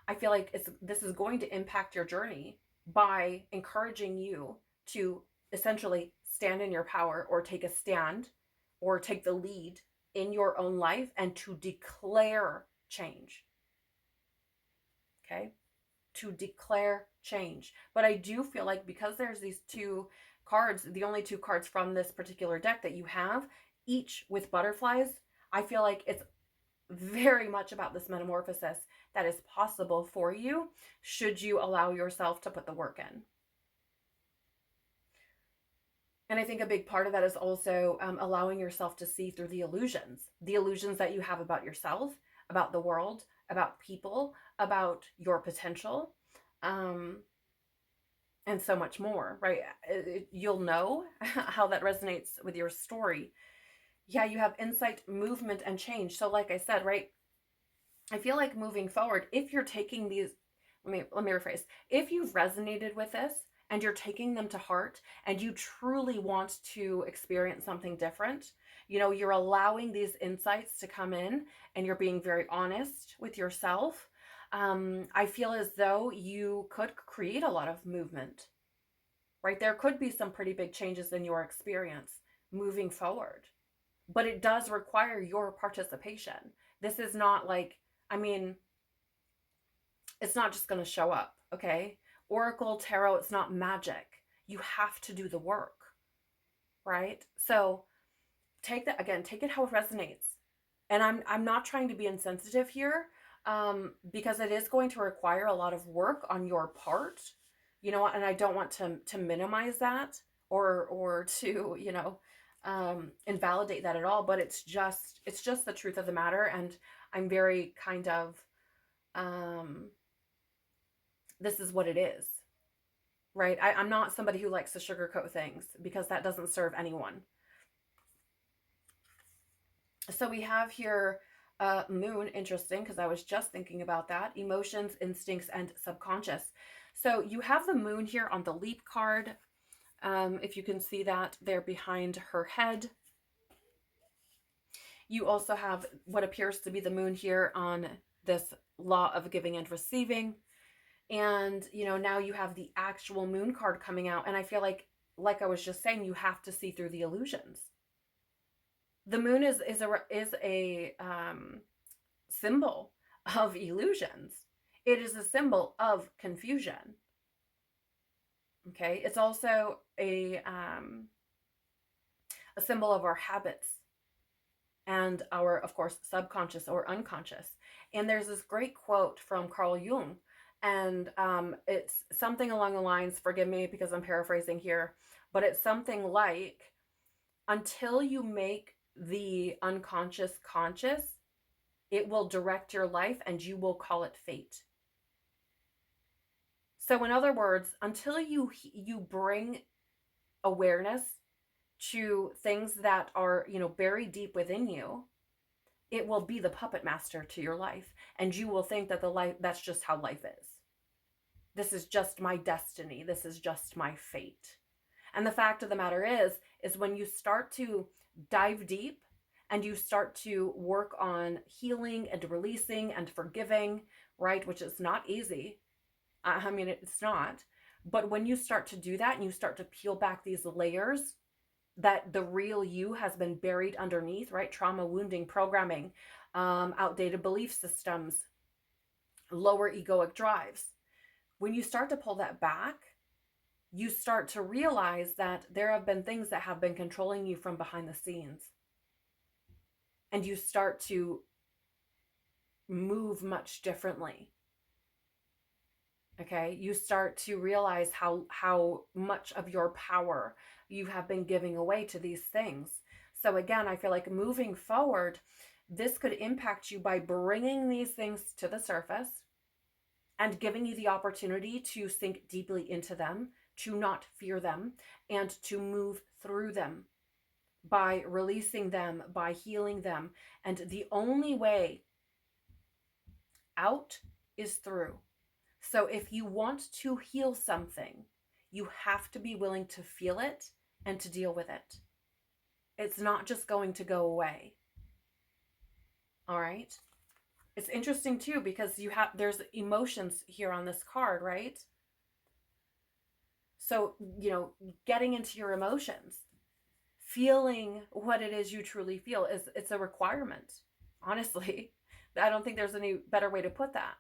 I feel like this is going to impact your journey by encouraging you to essentially stand in your power, or take a stand, or take the lead in your own life, and to declare change. Okay? To declare change. But I do feel like because there's these two cards, the only two cards from this particular deck that you have, each with butterflies, I feel like it's very much about this metamorphosis that is possible for you should you allow yourself to put the work in. And I think a big part of that is also allowing yourself to see through the illusions that you have about yourself, about the world, about people, about your potential, and so much more, right? You'll know how that resonates with your story. Yeah, you have insight, movement, and change. So like I said, right, I feel like moving forward, if you're taking these, let me rephrase. If you've resonated with this and you're taking them to heart and you truly want to experience something different, you're allowing these insights to come in and you're being very honest with yourself. I feel as though you could create a lot of movement, right? There could be some pretty big changes in your experience moving forward, but it does require your participation. This is not like, it's not just going to show up, okay? Oracle, tarot, it's not magic. You have to do the work, right? So take that, again, take it how it resonates. And I'm not trying to be insensitive here, because it is going to require a lot of work on your part you know what, and I don't want to minimize that or to, invalidate that at all, but it's just the truth of the matter. And I'm very kind of, um, this is what it is, right? I'm not somebody who likes to sugarcoat things because that doesn't serve anyone. So we have here moon, interesting, because I was just thinking about that. Emotions, instincts, and subconscious. So you have the moon here on the leap card. If you can see that there behind her head. You also have what appears to be the moon here on this law of giving and receiving. And, now you have the actual moon card coming out. And I feel like I was just saying, you have to see through the illusions. The moon is a symbol of illusions. It is a symbol of confusion. Okay, it's also a symbol of our habits and our, of course, subconscious or unconscious. And there's this great quote from Carl Jung, and it's something along the lines, forgive me because I'm paraphrasing here, but it's something like, until you make the unconscious conscious, it will direct your life and you will call it fate. So in other words, until you bring awareness to things that are, buried deep within you, it will be the puppet master to your life, and you will think that that's just how life is. This is just my destiny. This is just my fate. And the fact of the matter is when you start to dive deep and you start to work on healing and releasing and forgiving, right, which is not easy. I mean, it's not. But when you start to do that and you start to peel back these layers that the real you has been buried underneath, right? Trauma, wounding, programming, outdated belief systems, lower egoic drives. When you start to pull that back, you start to realize that there have been things that have been controlling you from behind the scenes. And you start to move much differently. Okay, you start to realize how much of your power you have been giving away to these things. So again, I feel like moving forward, this could impact you by bringing these things to the surface and giving you the opportunity to sink deeply into them, to not fear them, and to move through them by releasing them, by healing them. And the only way out is through. So if you want to heal something, you have to be willing to feel it and to deal with it. It's not just going to go away. All right. It's interesting too, because there's emotions here on this card, right? So, getting into your emotions, feeling what it is you truly feel it's a requirement. Honestly, I don't think there's any better way to put that.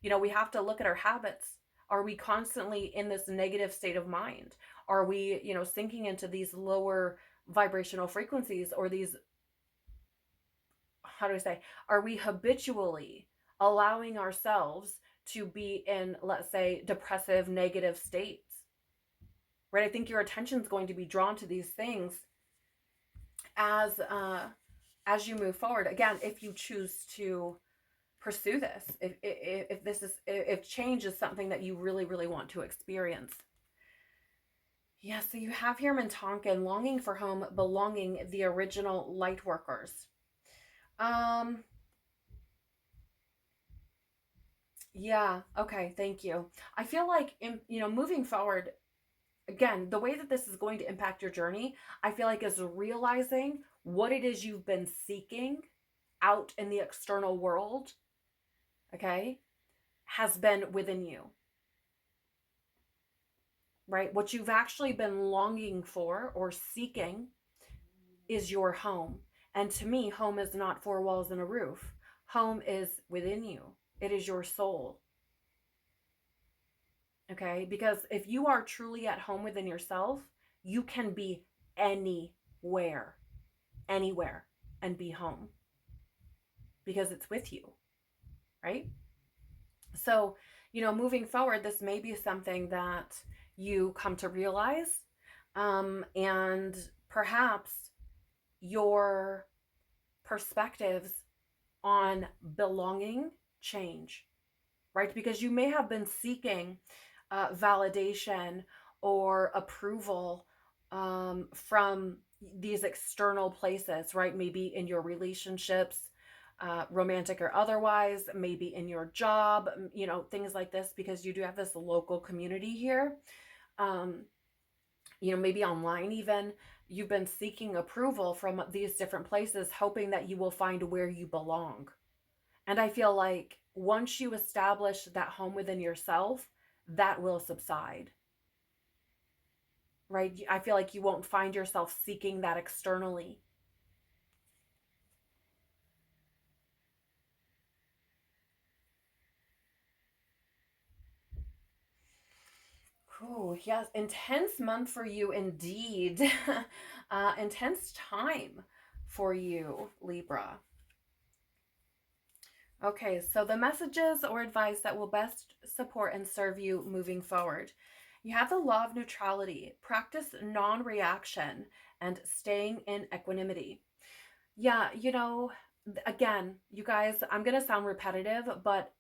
We have to look at our habits. Are we constantly in this negative state of mind? Are we, sinking into these lower vibrational frequencies, or these, how do I say, are we habitually allowing ourselves to be in, let's say, depressive, negative states? Right? I think your attention is going to be drawn to these things as you move forward. Again, if you choose to pursue this, if change is something that you really, really want to experience. Yeah, so you have here Mintonkin, longing for home, belonging, the original light workers. Yeah, okay, thank you. I feel like, moving forward, again, the way that this is going to impact your journey, I feel like, is realizing what it is you've been seeking out in the external world, okay, has been within you. Right? What you've actually been longing for or seeking is your home. And to me, home is not four walls and a roof. Home is within you. It is your soul. Okay? Because if you are truly at home within yourself, you can be anywhere, and be home. Because it's with you. Right? So moving forward, this may be something that you come to realize, and perhaps your perspectives on belonging change, right? Because you may have been seeking validation or approval from these external places, right? Maybe in your relationships, romantic or otherwise, maybe in your job, things like this, because you do have this local community here. Um, maybe online even, you've been seeking approval from these different places, hoping that you will find where you belong. And I feel like once you establish that home within yourself, that will subside, right? I feel like you won't find yourself seeking that externally. Oh, yes, intense month for you indeed. Intense time for you, Libra. Okay, so the messages or advice that will best support and serve you moving forward. You have the law of neutrality, practice non reaction, and staying in equanimity. Yeah, again, you guys, I'm going to sound repetitive, but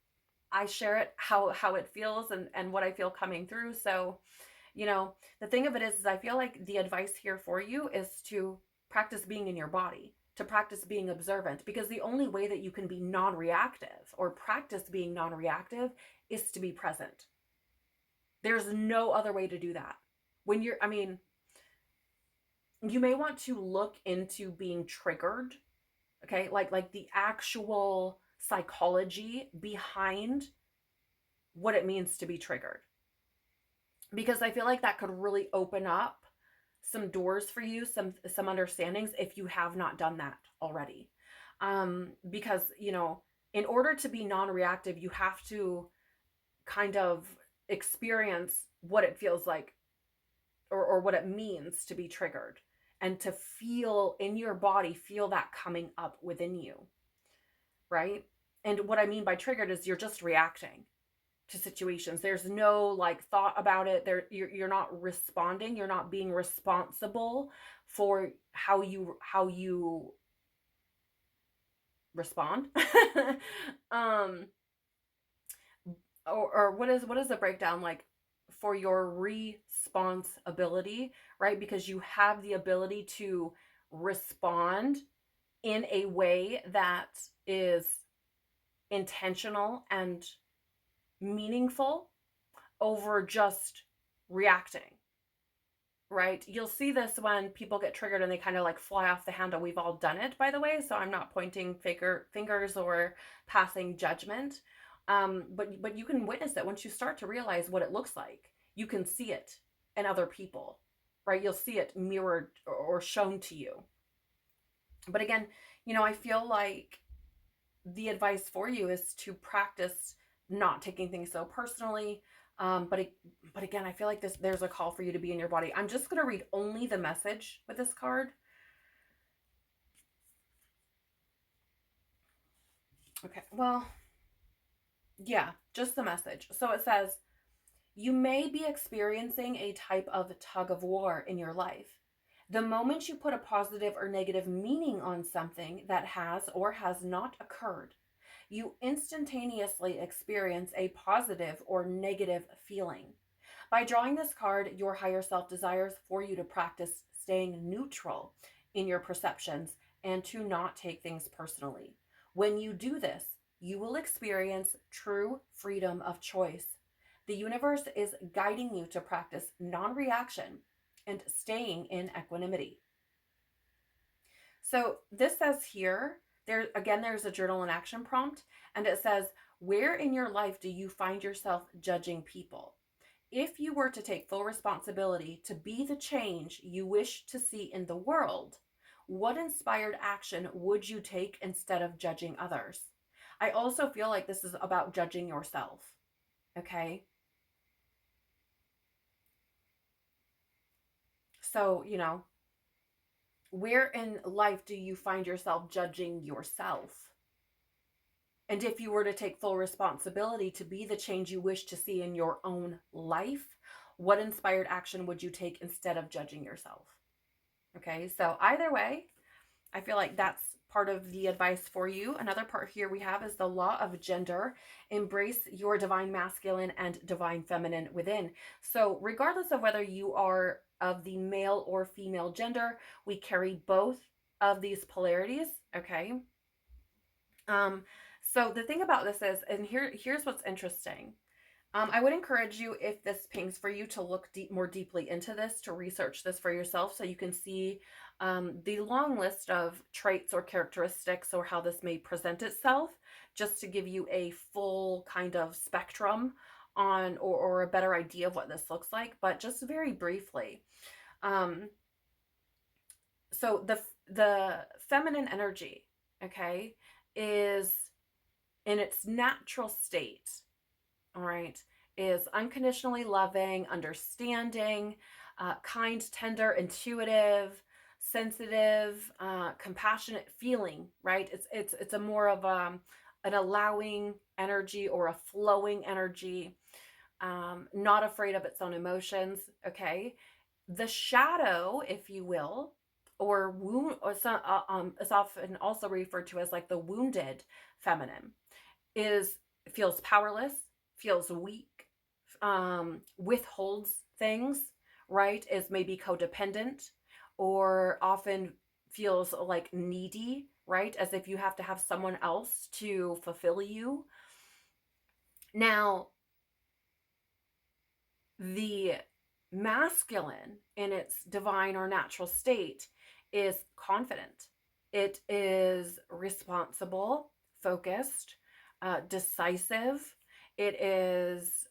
I share it how it feels and what I feel coming through. So, the thing of it is I feel like the advice here for you is to practice being in your body, to practice being observant, because the only way that you can be non-reactive or practice being non-reactive is to be present. There's no other way to do that. You may want to look into being triggered, okay? Like the actual psychology behind what it means to be triggered, because I feel like that could really open up some doors for you, some understandings if you have not done that already. Because in order to be non-reactive, you have to kind of experience what it feels like, or what it means to be triggered, and to feel in your body, feel that coming up within you, right? And what I mean by triggered is you're just reacting to situations. There's no like thought about it. You're not responding. You're not being responsible for how you respond. um, or what is the breakdown like for your responsibility, right? Because you have the ability to respond in a way that is intentional and meaningful over just reacting, right? You'll see this when people get triggered and they kind of like fly off the handle. We've all done it, by the way, so I'm not pointing fingers or passing judgment. But you can witness it once you start to realize what it looks like. You can see it in other people, right? You'll see it mirrored or shown to you. But again, I feel like the advice for you is to practice not taking things so personally. But again, I feel like there's a call for you to be in your body. I'm just going to read only the message with this card. Okay, well, yeah, just the message. So it says, you may be experiencing a type of tug of war in your life. The moment you put a positive or negative meaning on something that has or has not occurred, you instantaneously experience a positive or negative feeling. By drawing this card, your higher self desires for you to practice staying neutral in your perceptions and to not take things personally. When you do this, you will experience true freedom of choice. The universe is guiding you to practice non reaction and staying in equanimity. So this says here, there's a journal and action prompt, and it says, where in your life do you find yourself judging people? If you were to take full responsibility to be the change you wish to see in the world, what inspired action would you take instead of judging others? I also feel like this is about judging yourself, okay? So, where in life do you find yourself judging yourself? And if you were to take full responsibility to be the change you wish to see in your own life, what inspired action would you take instead of judging yourself? Okay, so either way, I feel like that's part of the advice for you. Another part here we have is the law of gender. Embrace your divine masculine and divine feminine within. So regardless of whether you are of the male or female gender, we carry both of these polarities, okay? So the thing about this is, and here's what's interesting. I would encourage you, if this pings for you, to look more deeply into this, to research this for yourself so you can see the long list of traits or characteristics or how this may present itself, just to give you a full kind of spectrum on or a better idea of what this looks like. But just very briefly, so the feminine energy, okay, is in its natural state, all right, is unconditionally loving, understanding, kind, tender, intuitive, sensitive, compassionate feeling, right? It's a more of an allowing energy or a flowing energy, not afraid of its own emotions, okay? The shadow, if you will, or wound, or some, is often also referred to as like the wounded feminine, feels powerless, feels weak, withholds things, right? Is maybe codependent, or often feels like needy, right? As if you have to have someone else to fulfill you. Now, the masculine in its divine or natural state is confident. It is responsible, focused, decisive. It is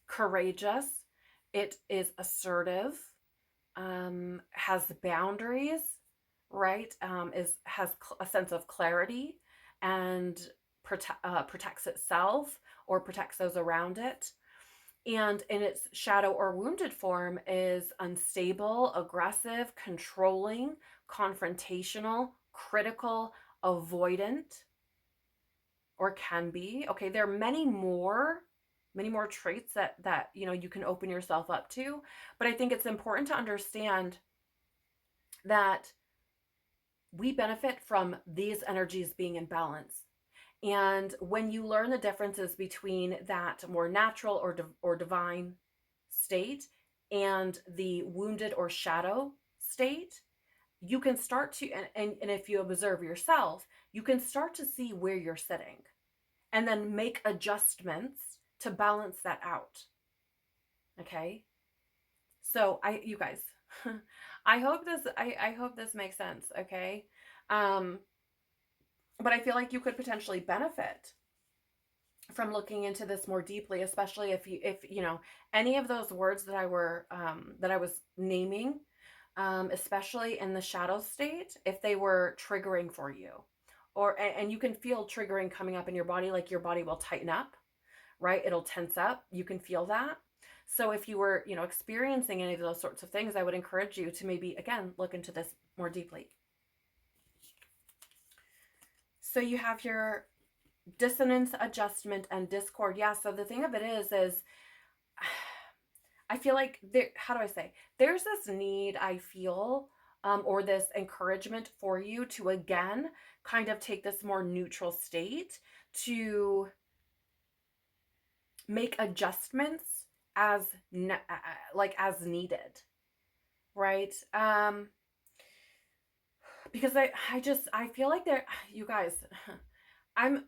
courageous. It is assertive, has boundaries, right? Has a sense of clarity and protects itself or protects those around it. And in its shadow or wounded form is unstable, aggressive, controlling, confrontational, critical, avoidant, or can be. Okay, there are many more traits that you can open yourself up to, but I think it's important to understand that we benefit from these energies being in balance. And when you learn the differences between that more natural or divine state and the wounded or shadow state, you can start to, and if you observe yourself, you can start to see where you're sitting and then make adjustments to balance that out. Okay? So you guys, I hope this makes sense, okay? But I feel like you could potentially benefit from looking into this more deeply, especially if you know any of those words that I was naming, especially in the shadow state, if they were triggering for you, and you can feel triggering coming up in your body, like your body will tighten up, right? It'll tense up. You can feel that. So if you were, experiencing any of those sorts of things, I would encourage you to maybe, again, look into this more deeply. So you have your dissonance, adjustment, and discord. Yeah, so the thing of it is I feel like there's this need, I feel, or this encouragement for you to, again, kind of take this more neutral state to make adjustments as needed, right? Because I feel like you guys, I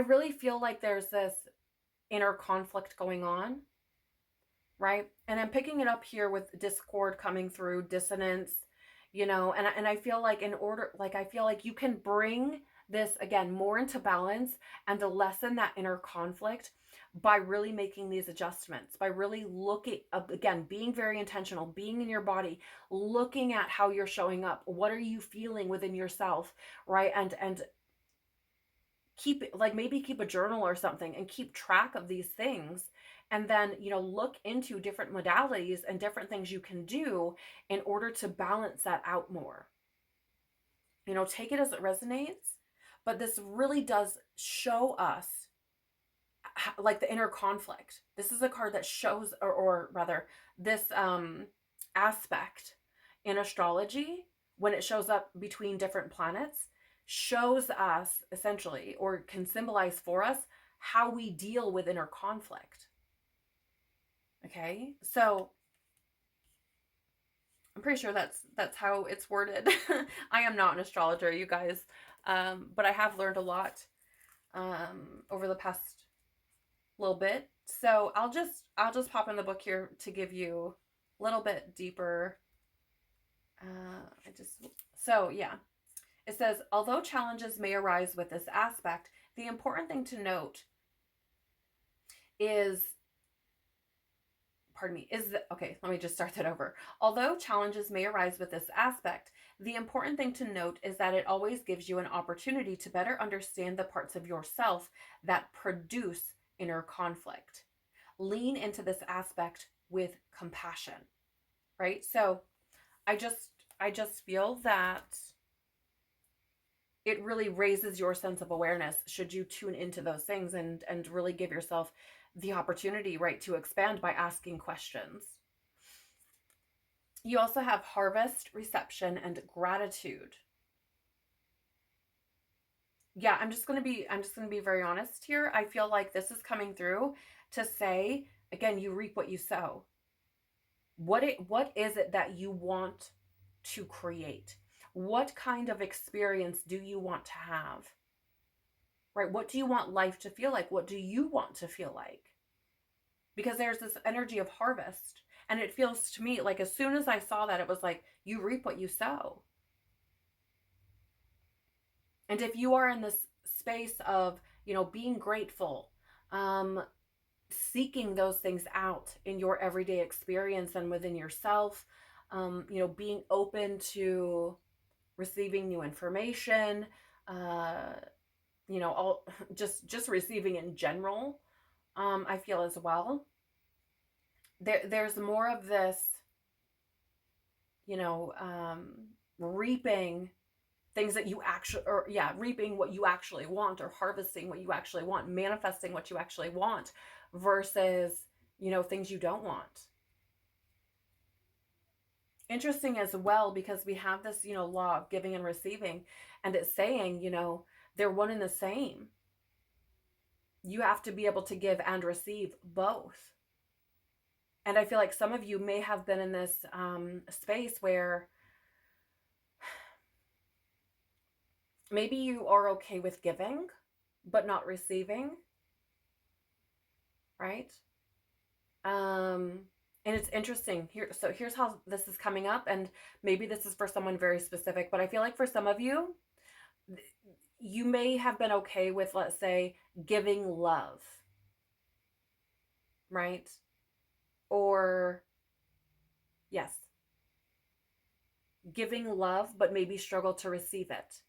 really feel like there's this inner conflict going on, right? And I'm picking it up here with discord coming through, dissonance, and I feel like I feel like you can bring this again more into balance and to lessen that inner conflict by really making these adjustments, by really looking, again, being very intentional, being in your body, looking at how you're showing up. What are you feeling within yourself, right? And maybe keep a journal or something and keep track of these things. And then, look into different modalities and different things you can do in order to balance that out more. Take it as it resonates. but this really does show us like the inner conflict. This is a card that shows, or rather, this aspect in astrology, when it shows up between different planets, shows us essentially, or can symbolize for us, how we deal with inner conflict. Okay, so I'm pretty sure that's how it's worded. I am not an astrologer, you guys, but I have learned a lot over the past little bit. So I'll just pop in the book here to give you a little bit deeper. So yeah, it says, although challenges may arise with this aspect, the important thing to note is, okay, let me just start that over. Although challenges may arise with this aspect, the important thing to note is that it always gives you an opportunity to better understand the parts of yourself that produce inner conflict. Lean into this aspect with compassion, right? So I just feel that it really raises your sense of awareness should you tune into those things and really give yourself the opportunity, right, to expand by asking questions. You also have harvest, reception, and gratitude. Yeah, I'm just going to be very honest here. I feel like this is coming through to say, again, you reap what you sow. What is it that you want to create? What kind of experience do you want to have? Right? What do you want life to feel like? What do you want to feel like? Because there's this energy of harvest. And it feels to me like as soon as I saw that, it was like, you reap what you sow. And if you are in this space of, being grateful, seeking those things out in your everyday experience and within yourself, being open to receiving new information, all just receiving in general, I feel as well. There's more of this, reaping things that you actually, reaping what you actually want, or harvesting what you actually want, manifesting what you actually want, versus, things you don't want. Interesting as well, because we have this, law of giving and receiving, and it's saying, they're one and the same. You have to be able to give and receive both. And I feel like some of you may have been in this space where maybe you are okay with giving, but not receiving, right? And it's interesting here. So here's how this is coming up, and maybe this is for someone very specific, but I feel like for some of you, you may have been okay with, let's say, giving love, right? Or, yes, giving love, but maybe struggle to receive it.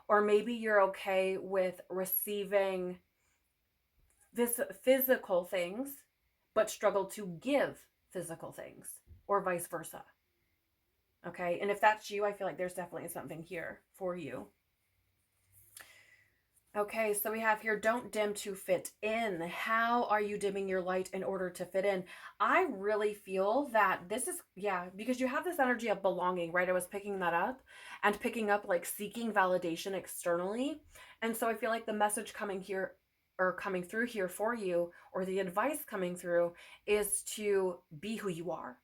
Or maybe you're okay with receiving this physical things, but struggle to give physical things, or vice versa. Okay, and if that's you, I feel like there's definitely something here for you. Okay, so we have here, don't dim to fit in. How are you dimming your light in order to fit in? I really feel that this is, because you have this energy of belonging, right? I was picking that up, and picking up like seeking validation externally. And so I feel like the message coming here, or coming through here for you, or the advice coming through, is to be who you are.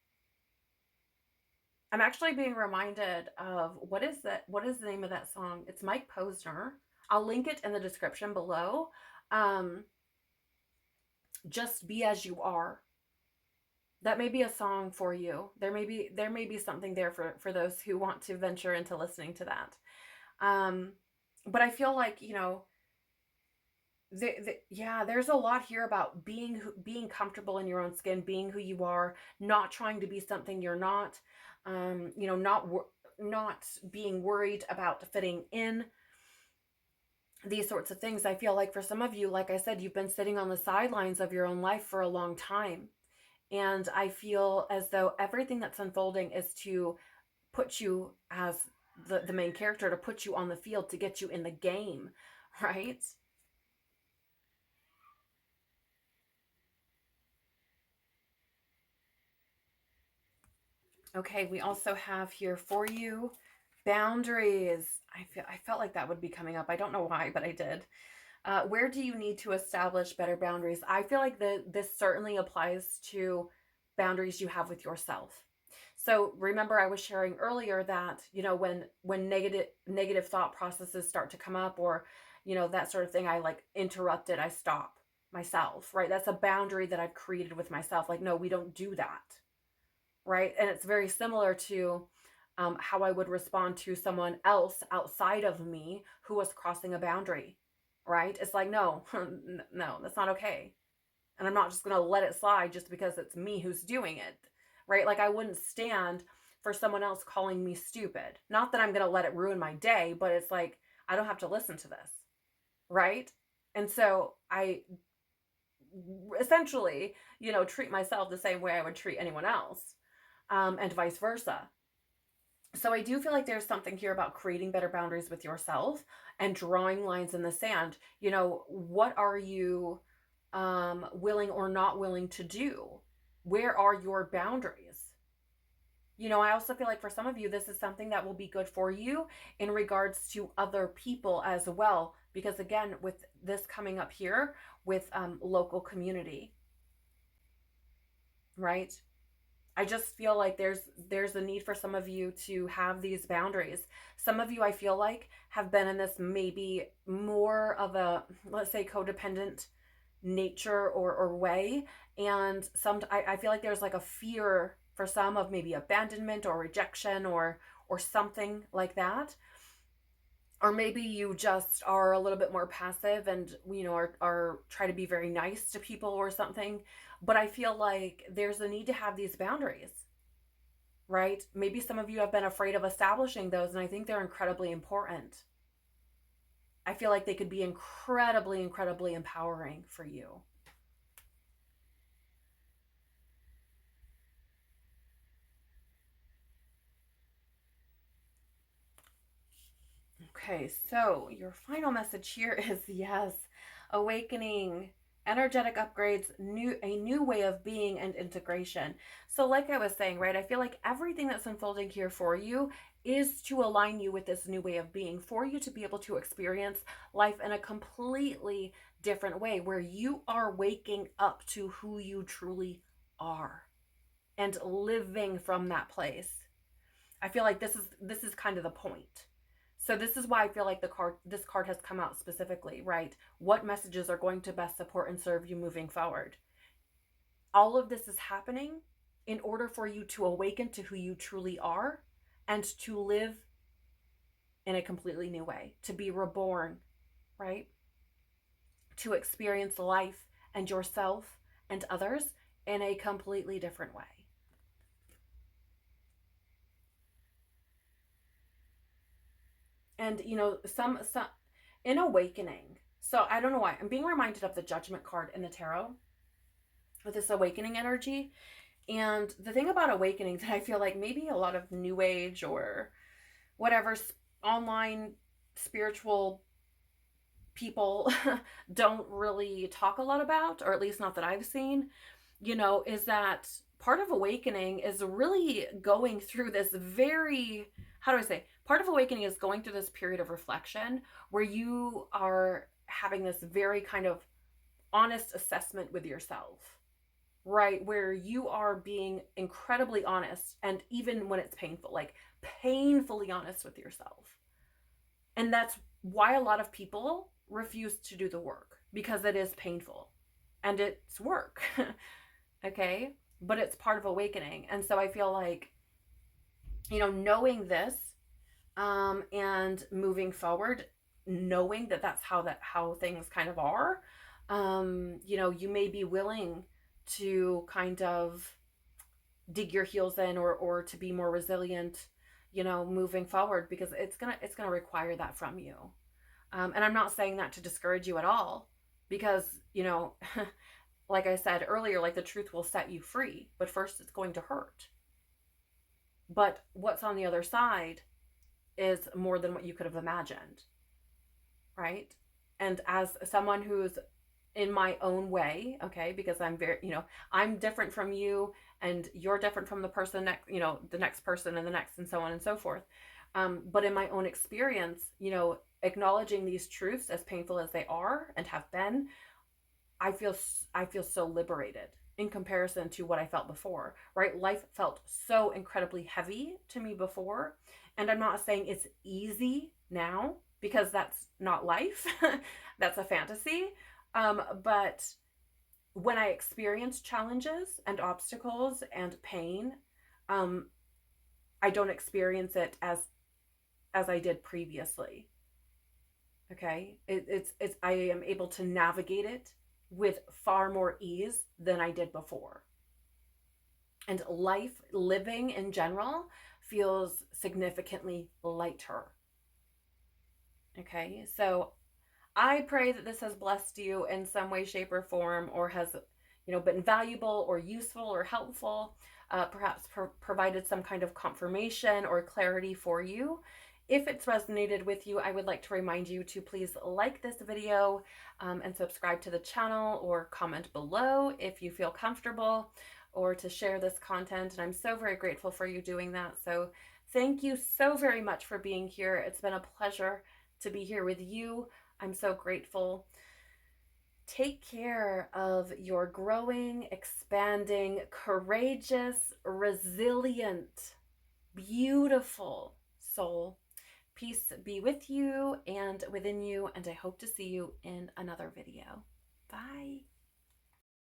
I'm actually being reminded of, what is the name of that song? It's Mike Posner. I'll link it in the description below. Just be as you are. That may be a song for you. There may be something there for those who want to venture into listening to that. But I feel like, there's a lot here about being comfortable in your own skin, being who you are, not trying to be something you're not, not being worried about fitting in. These sorts of things. I feel like for some of you, like I said, you've been sitting on the sidelines of your own life for a long time. And I feel as though everything that's unfolding is to put you as the main character, to put you on the field, to get you in the game, right? Okay, we also have here for you boundaries. I felt like that would be coming up. I don't know why, but I did. Where do you need to establish better boundaries? I feel like this certainly applies to boundaries you have with yourself. So remember, I was sharing earlier that, when negative thought processes start to come up, or that sort of thing, I like interrupt it. I stop myself, right? That's a boundary that I've created with myself. Like, no, we don't do that, right? And it's very similar to how I would respond to someone else outside of me who was crossing a boundary, right? It's like, no, no, that's not okay. And I'm not just going to let it slide just because it's me who's doing it, right? Like, I wouldn't stand for someone else calling me stupid. Not that I'm going to let it ruin my day, but it's like, I don't have to listen to this, right? And so I essentially, treat myself the same way I would treat anyone else, and vice versa. So I do feel like there's something here about creating better boundaries with yourself and drawing lines in the sand. What are you willing or not willing to do? Where are your boundaries? I also feel like for some of you, this is something that will be good for you in regards to other people as well. Because again, with this coming up here with local community, right? I just feel like there's a need for some of you to have these boundaries. Some of you, I feel like, have been in this maybe more of a, let's say, codependent nature or way. And I feel like there's like a fear for some of maybe abandonment or rejection or something like that. Or maybe you just are a little bit more passive and are try to be very nice to people or something. But I feel like there's a need to have these boundaries, right? Maybe some of you have been afraid of establishing those, and I think they're incredibly important. I feel like they could be incredibly, incredibly empowering for you. Okay, so your final message here is yes, awakening, energetic upgrades, a new way of being and integration. So like I was saying, right, I feel like everything that's unfolding here for you is to align you with this new way of being, for you to be able to experience life in a completely different way, where you are waking up to who you truly are and living from that place. I feel like this is kind of the point. So this is why I feel like this card has come out specifically, right? What messages are going to best support and serve you moving forward? All of this is happening in order for you to awaken to who you truly are and to live in a completely new way, to be reborn, right? To experience life and yourself and others in a completely different way. And some in awakening. So I don't know why I'm being reminded of the Judgment card in the tarot with this awakening energy. And the thing about awakening that I feel like maybe a lot of new age or whatever online spiritual people don't really talk a lot about, or at least not that I've seen, is that part of awakening is really going through this very, how do I say, part of awakening is going through this period of reflection where you are having this very kind of honest assessment with yourself, right? Where you are being incredibly honest, and even when it's painful, like painfully honest with yourself. And that's why a lot of people refuse to do the work, because it is painful and it's work. Okay, but it's part of awakening. And so I feel like knowing this, and moving forward, knowing that that's how things kind of are, you may be willing to kind of dig your heels in, or to be more resilient, moving forward, because it's gonna require that from you. And I'm not saying that to discourage you at all, because like I said earlier, like, the truth will set you free, but first it's going to hurt. But what's on the other side is more than what you could have imagined, right? and as someone who's in my own way, okay, because I'm very, I'm different from you, and you're different from the person next, the next person and the next, and so on and so forth. But in my own experience, acknowledging these truths, as painful as they are and have been, I feel I feel so liberated in comparison to what I felt before, right? Life felt so incredibly heavy to me before, and I'm not saying it's easy now, because that's not life. That's a fantasy. But when I experience challenges and obstacles and pain, um, I don't experience it as I did previously. Okay, it's I am able to navigate it with far more ease than I did before. And life, living in general, feels significantly lighter. Okay, so I pray that this has blessed you in some way, shape, or form, or has, been valuable or useful or helpful, perhaps provided some kind of confirmation or clarity for you. If it's resonated with you, I would like to remind you to please like this video, and subscribe to the channel, or comment below if you feel comfortable, or to share this content. And I'm so very grateful for you doing that. So thank you so very much for being here. It's been a pleasure to be here with you. I'm so grateful. Take care of your growing, expanding, courageous, resilient, beautiful soul. Peace be with you and within you, and I hope to see you in another video. Bye.